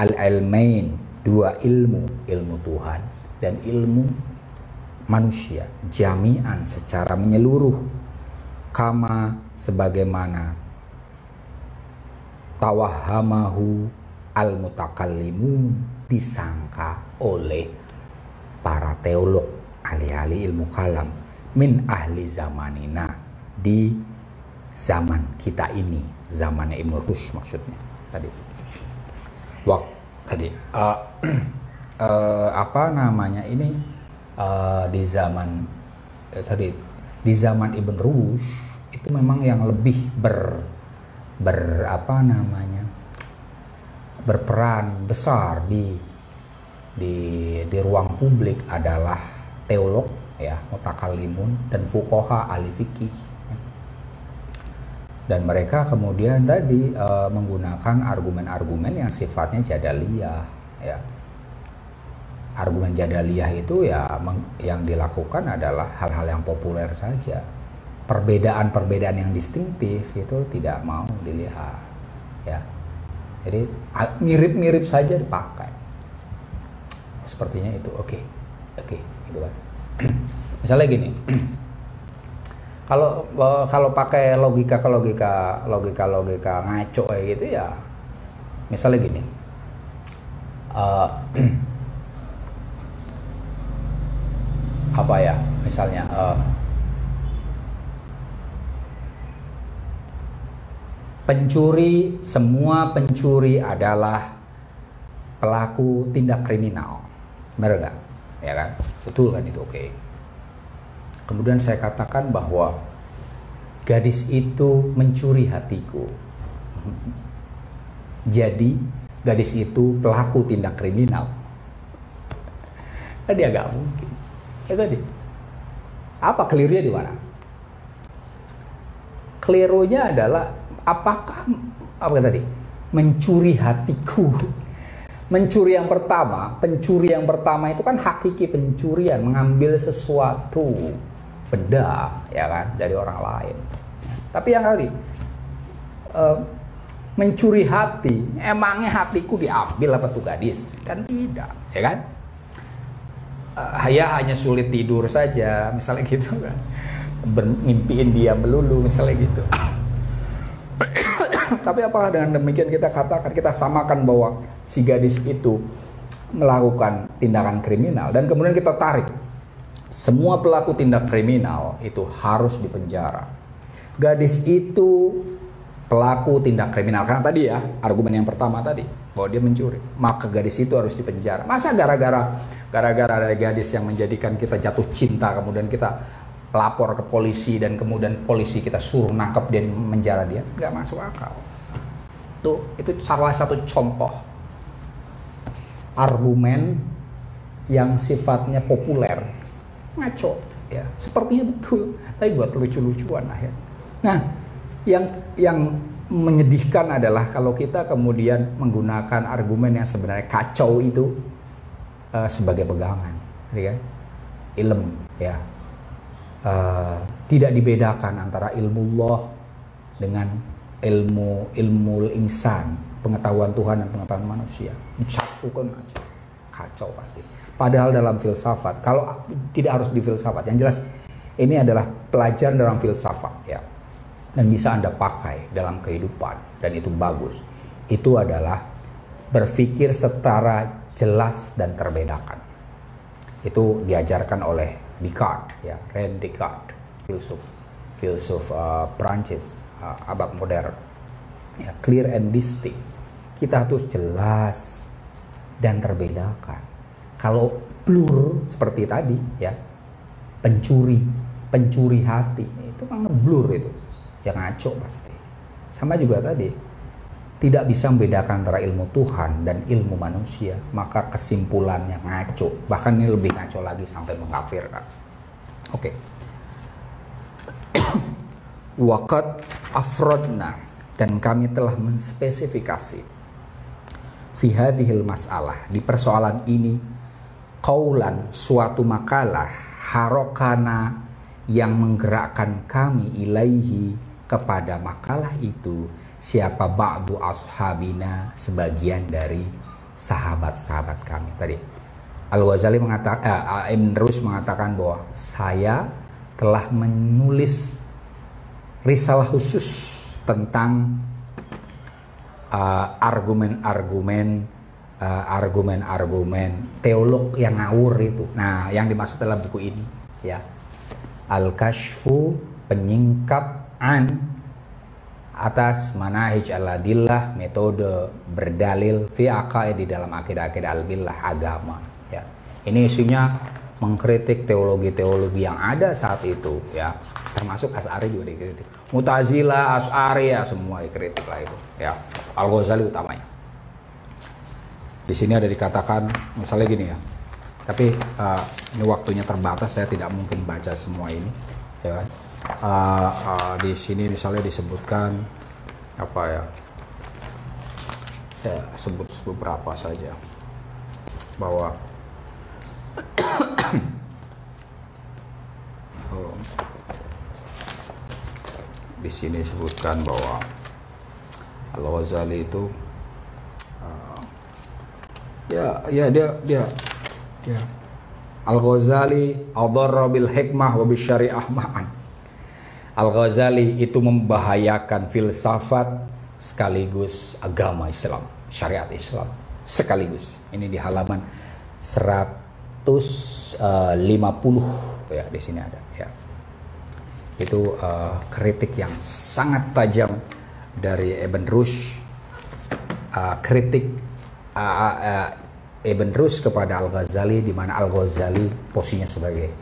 al-ilmain, dua ilmu, ilmu Tuhan dan ilmu manusia, jami'an, secara menyeluruh, kama, sebagaimana tawahamahu al-mutakallimun, disangka oleh para teolog, ahli-ahli ilmu kalam, min ahli zamanina, di zaman kita ini, zamannya Ibnu Rushd maksudnya tadi. Apa namanya ini, di zaman tadi, di zaman Ibnu Rushd itu memang yang lebih berperan besar di ruang publik adalah teolog, ya, mutakallimun, dan fuqaha, ahli fikih, ya. Dan mereka kemudian tadi menggunakan argumen-argumen yang sifatnya jadaliyah, ya. Argumen jadaliyah itu ya yang dilakukan adalah hal-hal yang populer saja. Perbedaan-perbedaan yang distintif itu tidak mau dilihat, ya. Jadi mirip-mirip saja dipakai. Sepertinya itu oke, gitu kan. Misalnya gini, kalau pakai logika ngaco kayak gitu ya, misalnya gini, apa ya, misalnya pencuri, semua pencuri adalah pelaku tindak kriminal, benar nggak? Ya kan, betul kan itu, oke. Kemudian saya katakan bahwa gadis itu mencuri hatiku, jadi gadis itu pelaku tindak kriminal, Kan dia nggak mungkin. Ya tadi. Apa kelirunya di mana? Kelirunya adalah apakah apa tadi? Mencuri hatiku. Pencuri yang pertama itu kan hakiki pencurian, mengambil sesuatu benda ya kan dari orang lain. Tapi yang kali mencuri hati, emangnya hatiku diambil apa tuh gadis? Kan tidak, ya kan? Ya hanya sulit tidur saja, misalnya gitu kan. Mimpiin dia melulu, misalnya gitu. Tapi apakah dengan demikian kita katakan, kita samakan bahwa si gadis itu melakukan tindakan kriminal dan kemudian kita tarik semua pelaku tindak kriminal itu harus dipenjara. Gadis itu pelaku tindak kriminal karena tadi ya argumen yang pertama tadi bahwa dia mencuri, maka gadis itu harus dipenjara. Masa gara-gara ada gadis yang menjadikan kita jatuh cinta kemudian kita lapor ke polisi dan kemudian polisi kita suruh nangkep dan menjara dia, nggak masuk akal. Itu salah satu contoh argumen yang sifatnya populer, ngaco, ya sepertinya betul, tapi buat lucu-lucuan lah ya. Nah, yang menyedihkan adalah kalau kita kemudian menggunakan argumen yang sebenarnya kacau itu sebagai pegangan, ya kan? Ilm, ya. Tidak dibedakan antara ilmu Allah dengan ilmu insan, pengetahuan Tuhan dan pengetahuan manusia. Dicampurkan aja, kacau pasti. Padahal dalam filsafat, kalau tidak harus di filsafat, yang jelas ini adalah pelajaran dalam filsafat ya, dan bisa Anda pakai dalam kehidupan dan itu bagus. Itu adalah berpikir secara jelas dan terbedakan. Itu diajarkan oleh Descartes, ya, René Descartes, filsuf Prancis, abad modern, ya, clear and distinct. Kita harus jelas dan terbedakan. Kalau blur seperti tadi, ya, pencuri hati, itu kan blur itu, yang ngaco pasti. Sama juga tadi, tidak bisa membedakan antara ilmu Tuhan dan ilmu manusia, maka kesimpulannya ngaco. Bahkan ini lebih ngaco lagi sampai mengkafirkan. Oke. Waqad afrodna, dan kami telah menspesifikasi fi hadhil masalah, di persoalan ini, qaulan, suatu makalah, harokana, yang menggerakkan kami ilaihi, kepada makalah itu, siapa ba'du ashabina, sebagian dari sahabat-sahabat kami. Tadi Al-Ghazali mengatakan, Ibn Rushd mengatakan bahwa saya telah menulis risalah khusus tentang argumen-argumen teolog yang ngawur itu. Nah, yang dimaksud dalam buku ini, ya, Al-Kashfu, penyingkap atas manahij al-adillah, metode berdalil fi aqaid, di dalam akidah-akidah al-billah, agama, ya. Ini isinya mengkritik teologi-teologi yang ada saat itu, ya, termasuk Asy'ari juga dikritik, Mu'tazilah, Asy'ari, ya, semua dikritik lah itu, ya. Al-Ghazali utamanya. Di sini ada dikatakan misalnya gini ya, tapi ini waktunya terbatas, saya tidak mungkin baca semua ini, ya. Di sini misalnya disebutkan apa ya, sebut beberapa saja bahwa di sini disebutkan bahwa Al-Ghazali itu dia Al-Ghazali adharra bil hikmah wa bisyariah ma'an. Al-Ghazali itu membahayakan filsafat sekaligus agama Islam, syariat Islam sekaligus. Ini di halaman 150 ya, di sini ada, ya. Itu kritik yang sangat tajam dari Ibn Rushd, kritik Ibn Rushd kepada Al-Ghazali, di mana Al-Ghazali posisinya sebagai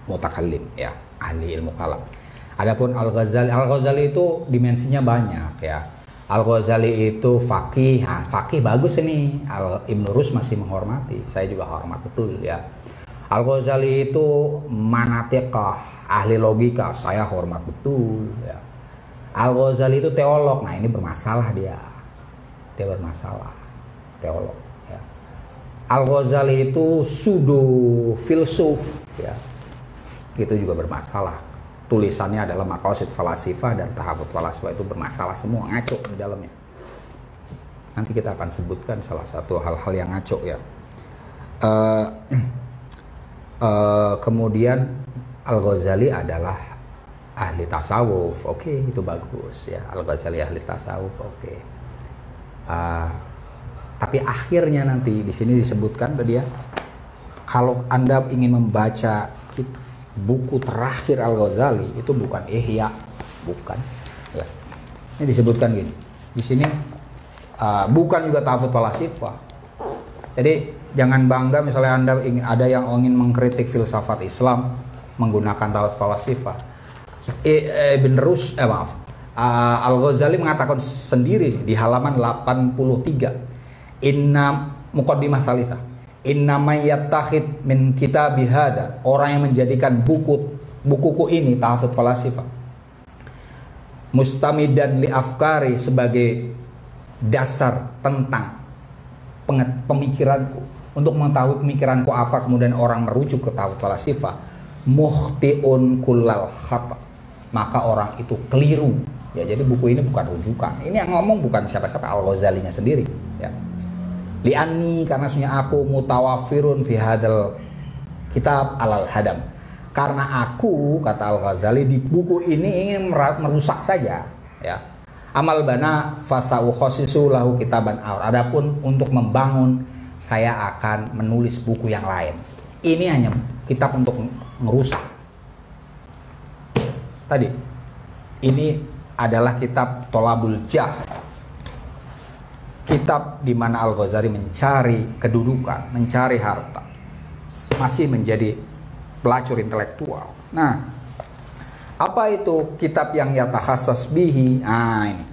mutakallim, ya, ahli ilmu kalam. Adapun Al-Ghazali itu dimensinya banyak, ya. Al-Ghazali itu faqih, faqih bagus ini. Ibn Rushd masih menghormati, saya juga hormat betul, ya. Al-Ghazali itu manatiqah, ahli logika, saya hormat betul ya. Al-Ghazali itu teolog. Nah, ini bermasalah dia. Dia bermasalah. Teolog ya. Al-Ghazali itu pseudo filsuf ya. Itu juga bermasalah. Tulisannya adalah Maqasid Falasifah dan Tahafut Falasifah, itu bermasalah semua, ngaco di dalamnya. Nanti kita akan sebutkan salah satu hal-hal yang ngaco ya. Kemudian Al-Ghazali adalah ahli tasawuf. Oke, itu bagus ya. Al-Ghazali ahli tasawuf. Oke. Tapi akhirnya nanti di sini disebutkan tadi ya, kalau Anda ingin membaca buku terakhir Al-Ghazali, itu bukan Ihya, bukan ya. Ini disebutkan gini. Di sini bukan juga Tahafut Falasifah. Jadi jangan bangga misalnya Anda ada yang ingin mengkritik filsafat Islam menggunakan Tahafut Falasifah. Ibn Rushd, Al-Ghazali mengatakan sendiri di halaman 83, Inna Muqaddimah Tsalitsah, Inna may yattakhid min kitabi hada, orang yang menjadikan bukuku ini Tahafut Falasifah mustamidan li afkari, sebagai dasar tentang pemikiranku, untuk mengetahui pemikiranku apa, kemudian orang merujuk ke Tahafut Falasifah, mukhtiun kullal khata, maka orang itu keliru ya. Jadi buku ini bukan rujukan. Ini yang ngomong bukan siapa-siapa, Al-Ghazalinya sendiri ya. Li'anni, karena sesungguhnya aku mutawafirun fi hadal kitab alal hadam, karena aku, kata Al-Ghazali, di buku ini ingin merusak saja ya. Amal bana fasau khosisu lahu kitaban aur, adapun untuk membangun saya akan menulis buku yang lain. Ini hanya kitab untuk merusak. Tadi ini adalah kitab Tolabul Jah, kitab di mana Al-Ghazali mencari kedudukan, mencari harta, masih menjadi pelacur intelektual. Nah, apa itu kitab yang yatakhassas bihi? Nah, ini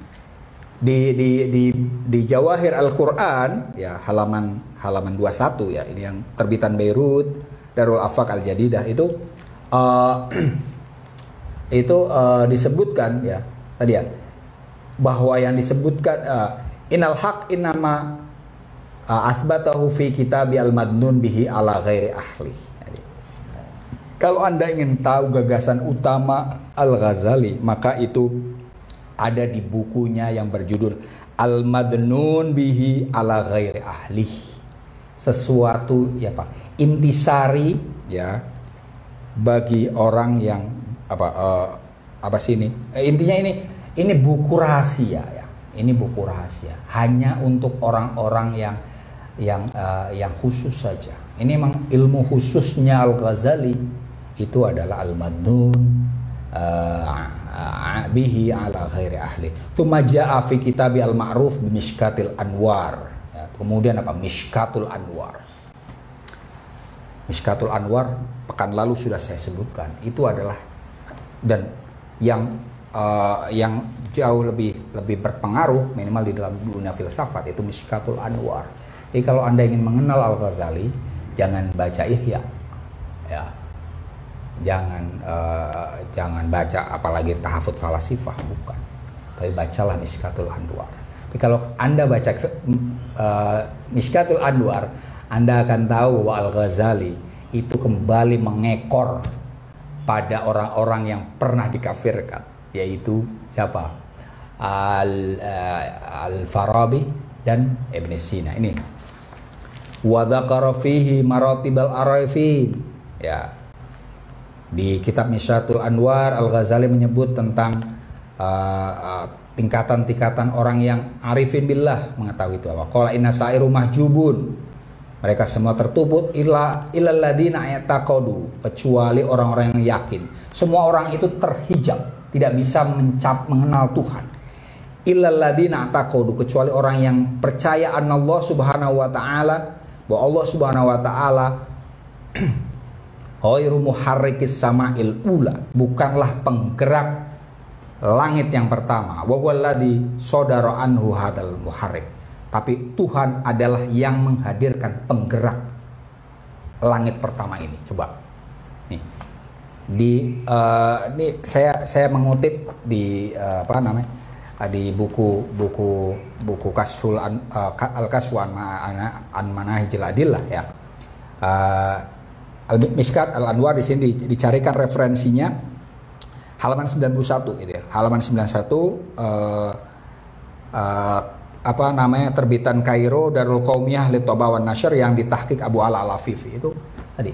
di Jawahir Al-Quran ya, halaman 21 ya, ini yang terbitan Beirut Darul Afaq Al-Jadidah, itu disebutkan ya tadi ya, bahwa yang disebutkan innal haq innama asbatahu fi kitabi al-madnun bihi ala ghairi ahli. Jadi, kalau Anda ingin tahu gagasan utama Al-Ghazali, maka itu ada di bukunya yang berjudul Al-Madnun bihi ala ghairi ahli. Sesuatu ya Pak, intisari ya bagi orang yang apa sih ini? Intinya ini buku rahasia ya. Ini buku rahasia, hanya untuk orang-orang yang khusus saja. Ini memang ilmu khususnya Al-Ghazali, itu adalah Al-Madnun bihi ala ghairi ahli. Tsumma jaa fi kitabi al-ma'ruf bi Mishkatil Anwar. Ya, kemudian apa? Mishkatul Anwar. Mishkatul Anwar pekan lalu sudah saya sebutkan. Itu adalah, dan yang jauh lebih berpengaruh minimal di dalam dunia filsafat, itu Mishkatul Anwar. Jadi kalau Anda ingin mengenal Al-Ghazali, jangan baca Ihya ya, jangan baca apalagi Tahafut Falasifah, bukan, tapi bacalah Mishkatul Anwar. Tapi kalau Anda baca Mishkatul Anwar, Anda akan tahu bahwa Al-Ghazali itu kembali mengekor pada orang-orang yang pernah dikafirkan, yaitu siapa? Al-Farabi dan Ibn Sina. Ini wa dzakara fihi maratibal arifin ya. Di kitab Mishkatul Anwar, Al-Ghazali menyebut tentang tingkatan-tingkatan orang yang arifin billah, mengetahui itu apa. Qala inna sa'iru mahjubun, mereka semua tertutup, illal ladina yataqadu, kecuali orang-orang yang yakin. Semua orang itu terhijab, tidak bisa mengenal Tuhan. Illal ladina yataqadu, kecuali orang yang percaya Allah Subhanahu wa taala, bahwa Allah Subhanahu wa taala ghairu muharrikis sama'il ula, bukanlah penggerak langit yang pertama. Wa huwallazi sadara anhu hadzal muharrik, tapi Tuhan adalah yang menghadirkan penggerak langit pertama ini? Coba. Nih. Ini saya mengutip di di buku Kashful Al-Kashfu an Manahijil Adillah ya. Al-Mishkat Al-Anwar di sini dicarikan referensinya halaman 91 gitu ya. Halaman 91 terbitan Kairo Darul Qaumiyah Litobah wan Nashr yang ditahqiq Abu Ala Al-Afifi itu tadi.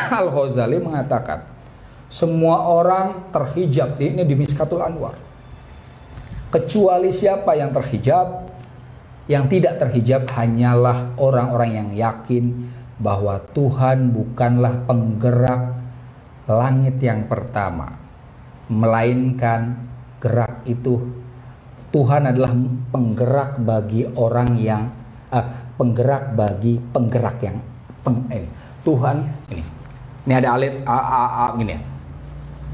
Al-Ghazali mengatakan semua orang terhijab ini di Mishkatul Anwar. Kecuali siapa yang terhijab, yang tidak terhijab hanyalah orang-orang yang yakin bahwa Tuhan bukanlah penggerak langit yang pertama, melainkan gerak itu Tuhan adalah penggerak bagi orang yang penggerak bagi penggerak yang Tuhan ini ada alit gini ya.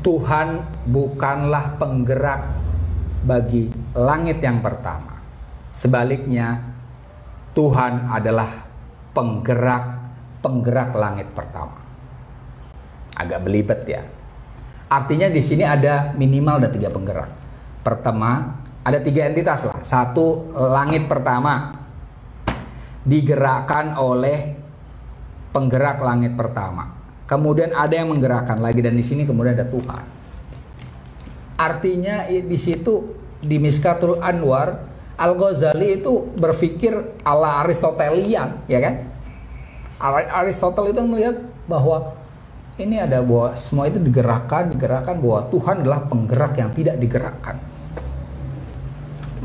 Tuhan bukanlah penggerak bagi langit yang pertama. Sebaliknya Tuhan adalah penggerak langit pertama. Agak belibet ya. Artinya di sini ada minimal ada 3 penggerak. Pertama, ada 3 entitas lah. Satu, langit pertama digerakkan oleh penggerak langit pertama. Kemudian ada yang menggerakkan lagi dan di sini kemudian ada Tuhan. Artinya di situ di Mishkatul Anwar Al-Ghazali itu berpikir ala Aristotelian, ya kan? Aristoteles itu melihat bahwa ini ada bahwa semua itu digerakkan bahwa Tuhan adalah penggerak yang tidak digerakkan.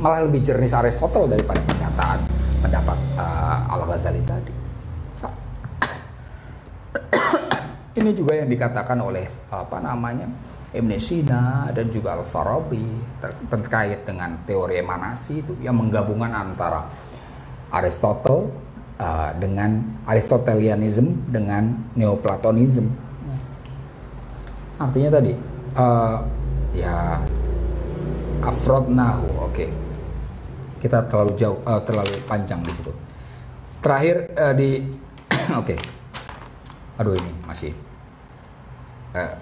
Malah lebih jernih Aristoteles daripada pernyataan pendapat Al-Ghazali tadi. Ini juga yang dikatakan oleh Ibn Sina dan juga Al-Farabi terkait dengan teori emanasi itu yang menggabungkan antara Aristotle dengan Aristotelianism dengan Neoplatonism. Artinya tadi ya afrodnahu. Oke. Kita terlalu jauh terlalu panjang di situ. Terakhir oke. Aduh ini masih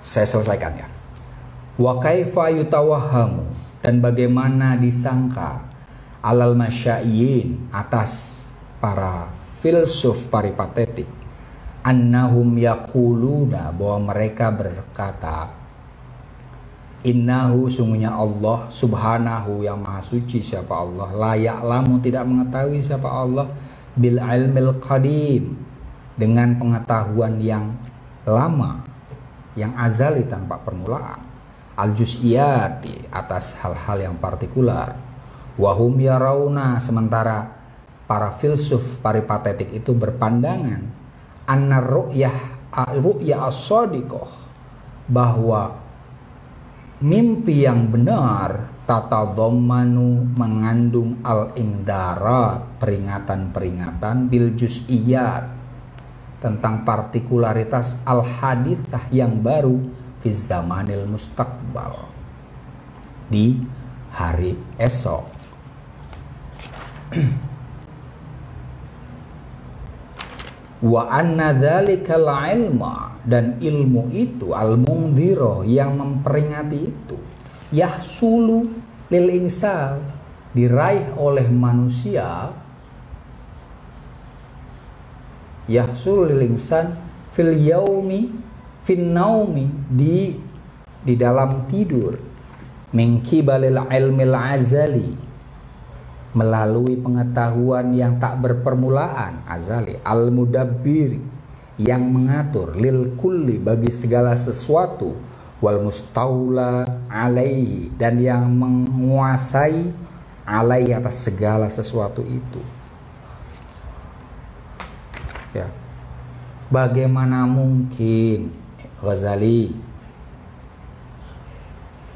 saya selesaikan ya. Wa kaifa yutawahhamu, dan bagaimana disangka alal masyaiyin atas para filsuf peripatetik annahum yaquluna, bahwa mereka berkata innahu, sungguhnya Allah subhanahu yang maha suci siapa Allah, la ya'lamu, tidak mengetahui siapa Allah, bil ilmil qadim, dengan pengetahuan yang lama, yang azali tanpa permulaan, al-juz'iyati, atas hal-hal yang partikular, wahum yarawna, sementara para filsuf peripatetik itu berpandangan anna ru'yah as-shadiqah, bahwa mimpi yang benar tatadhammanu, mengandung al-ingdarat, peringatan-peringatan, bil juz'iyat, tentang partikularitas al-hadithah yang baru, fi zamanil mustaqbal, di hari esok. Wa anna dzalikal ilma, dan ilmu itu al-mungdhira, yang memperingati itu, yahsulu lil insan, diraih oleh manusia, yahsul lil insan fil yaumi fin naumi, di dalam tidur, min qibalil ilmil azali, melalui pengetahuan yang tak berpermulaan, azali, al mudabbir, yang mengatur, lil kulli, bagi segala sesuatu, wal mustaula alaihi, dan yang menguasai alaihi, atas segala sesuatu itu. Ya. Bagaimana mungkin Ghazali,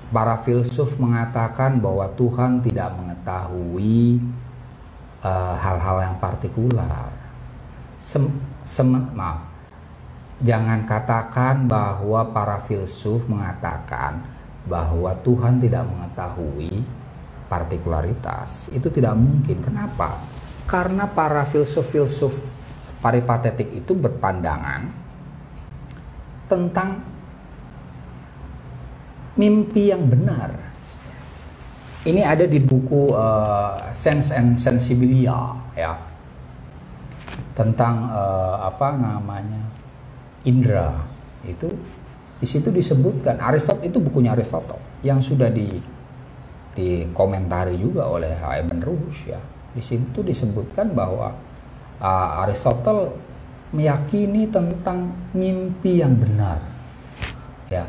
para filsuf mengatakan bahwa Tuhan tidak mengetahui hal-hal yang partikular. Maaf, jangan katakan bahwa para filsuf mengatakan bahwa Tuhan tidak mengetahui partikularitas. Itu tidak mungkin. Kenapa? Karena para filsuf-filsuf Paripatetik itu berpandangan tentang mimpi yang benar. Ini ada di buku Sense and Sensibilia ya, tentang indera. Itu di situ disebutkan, Aristotle itu bukunya Aristotle yang sudah dikomentari juga oleh Ibn Rushd ya. Di situ disebutkan bahwa Aristotle meyakini tentang mimpi yang benar ya,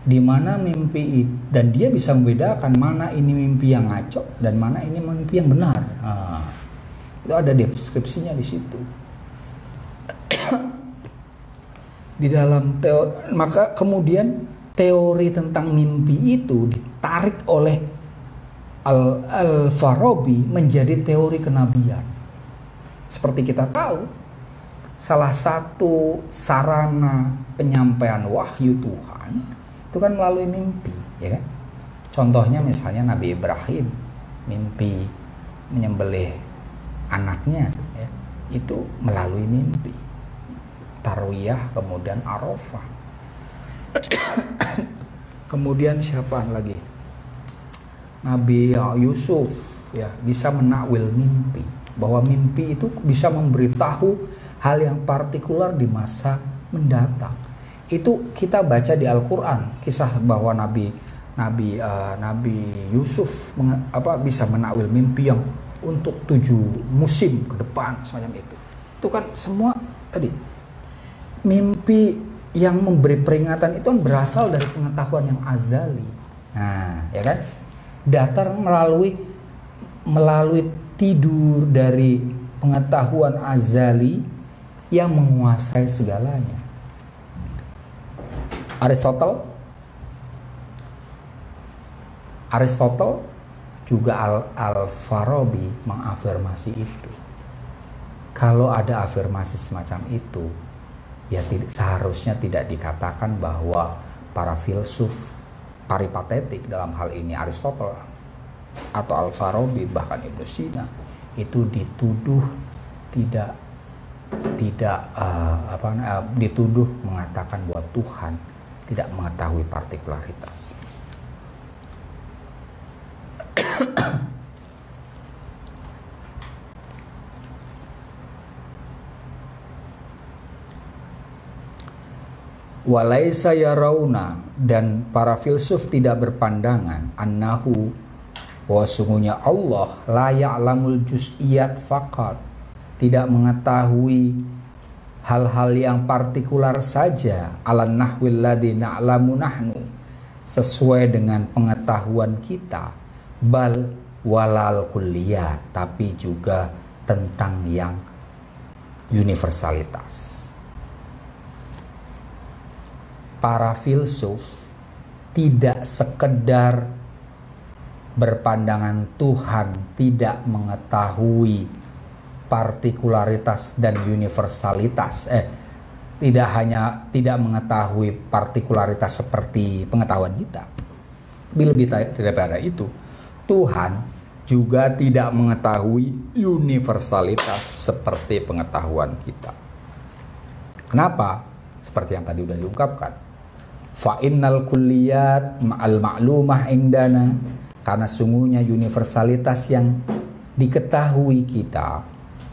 di mana mimpi dan dia bisa membedakan mana ini mimpi yang ngaco dan mana ini mimpi yang benar. Itu ada deskripsinya di situ. Di dalam teori, maka kemudian teori tentang mimpi itu ditarik oleh Al-Farabi menjadi teori kenabian. Seperti kita tahu, salah satu sarana penyampaian wahyu Tuhan itu kan melalui mimpi, ya kan? Contohnya misalnya Nabi Ibrahim mimpi menyembelih anaknya, ya, itu melalui mimpi. Tarwiyah, kemudian Arafah. Kemudian siapa lagi? Nabi Yusuf ya bisa menakwil mimpi, bahwa mimpi itu bisa memberitahu hal yang partikular di masa mendatang. Itu kita baca di Al-Quran, kisah bahwa Nabi Yusuf bisa menakwil mimpi yang untuk 7 musim ke depan semacam itu. Itu kan semua tadi mimpi yang memberi peringatan itu kan berasal dari pengetahuan yang azali. Nah, ya kan? Datang melalui tidur dari pengetahuan azali yang menguasai segalanya. Aristotle juga Al-Farabi mengafirmasi itu. Kalau ada afirmasi semacam itu, ya seharusnya tidak dikatakan bahwa para filsuf paripatetik, dalam hal ini Aristotle atau Al-Farabi bahkan Ibnu Sina, itu dituduh dituduh mengatakan bahwa Tuhan tidak mengetahui partikularitas. Walaisa yarawna, dan para filsuf tidak berpandangan annahu, bahwa sungguhnya Allah la ya'lamul juz'iyat faqat, tidak mengetahui hal-hal yang partikular saja, ala nahwil ladzi na'lamu nahnu, sesuai dengan pengetahuan kita, bal walal kulliyat, tapi juga tentang yang universalitas. Para filsuf tidak sekedar berpandangan Tuhan tidak mengetahui partikularitas dan universalitas, tidak mengetahui partikularitas seperti pengetahuan kita. Lebih daripada itu, Tuhan juga tidak mengetahui universalitas seperti pengetahuan kita. Kenapa? Seperti yang tadi sudah diungkapkan, fa innal kulliyat ma'al ma'lumah indana, karena sungguhnya universalitas yang diketahui kita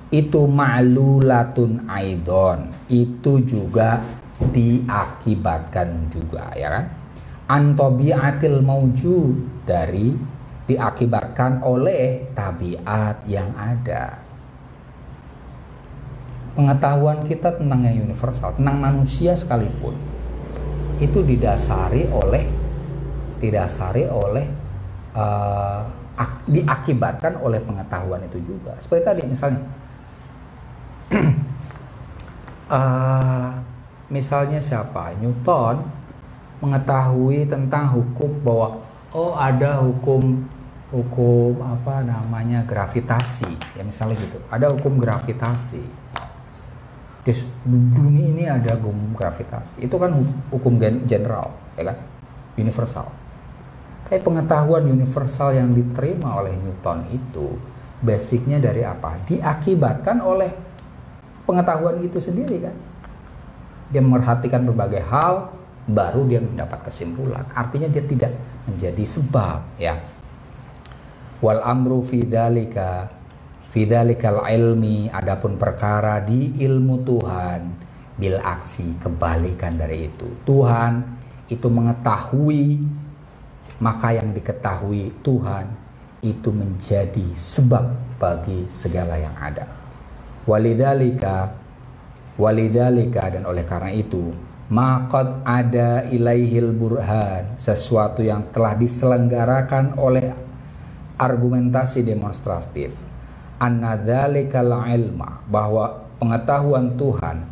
itu ma'lulatun aidon, itu juga diakibatkan juga, ya kan, an tabiatil maujud, dari diakibatkan oleh tabiat yang ada. Pengetahuan kita tentang yang universal, tentang manusia sekalipun, itu diakibatkan oleh pengetahuan itu juga. Seperti tadi misalnya, misalnya siapa? Newton mengetahui tentang hukum bahwa ada hukum gravitasi, ya misalnya gitu. Ada hukum gravitasi. Di dunia ini ada hukum gravitasi. Itu kan hukum general, ya kan? Universal. Tapi pengetahuan universal yang diterima oleh Newton itu basicnya dari apa? Diakibatkan oleh pengetahuan itu sendiri kan. Dia memperhatikan berbagai hal, baru dia mendapat kesimpulan. Artinya dia tidak menjadi sebab, ya. Wal amru fi dzalikal ilmi, adapun perkara di ilmu Tuhan, bil aksi, kebalikan dari itu. Tuhan itu mengetahui, maka yang diketahui Tuhan itu menjadi sebab bagi segala yang ada. Walidzalika dan oleh karena itu, maqad ada ilaihil burhan, sesuatu yang telah diselenggarakan oleh argumentasi demonstratif, anna dzalikal ilma, bahwa pengetahuan Tuhan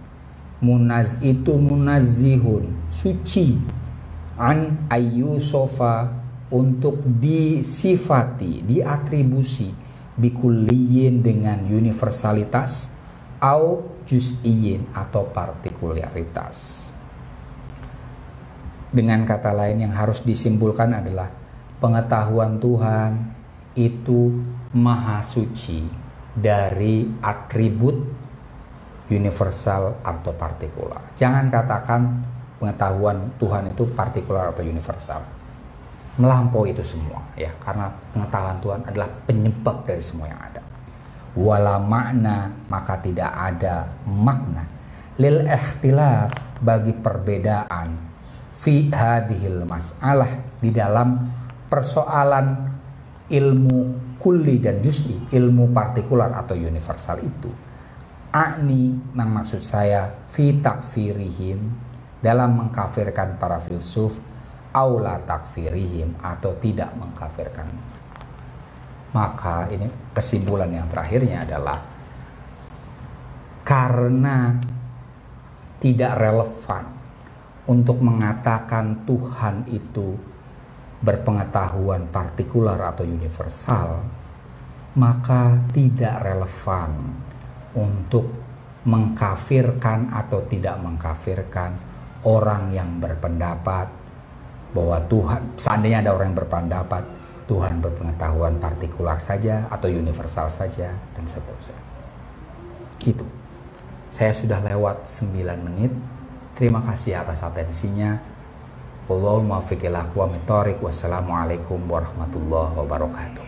itu munazzihun, suci, an ayyusofa, untuk disifati, diatribusi, bikulliyin, dengan universalitas, au juz'iyin, atau partikularitas. Dengan kata lain, yang harus disimpulkan adalah pengetahuan Tuhan itu maha suci dari atribut universal atau partikular. Jangan katakan pengetahuan Tuhan itu partikular atau universal. Melampaui itu semua, ya, karena pengetahuan Tuhan adalah penyebab dari semua yang ada. Wala makna, maka tidak ada makna, lil ikhtilaf, bagi perbedaan, fi hadhil mas'alah, di dalam persoalan ilmu kulli dan juz'i, ilmu partikular atau universal itu. Maksud saya, fi takfirihim, dalam mengkafirkan para filsuf, aula takfirihim, atau tidak mengkafirkan. Maka ini kesimpulan yang terakhirnya adalah karena tidak relevan untuk mengatakan Tuhan itu berpengetahuan partikular atau universal, maka tidak relevan untuk mengkafirkan atau tidak mengkafirkan orang yang berpendapat bahwa Tuhan, seandainya ada orang yang berpendapat Tuhan berpengetahuan partikular saja atau universal saja dan seterusnya. Itu. Saya sudah lewat 9 menit. Terima kasih atas atensinya. Wallahul muwaffiq ila aqwamit thoriq. Wassalamualaikum warahmatullahi wabarakatuh.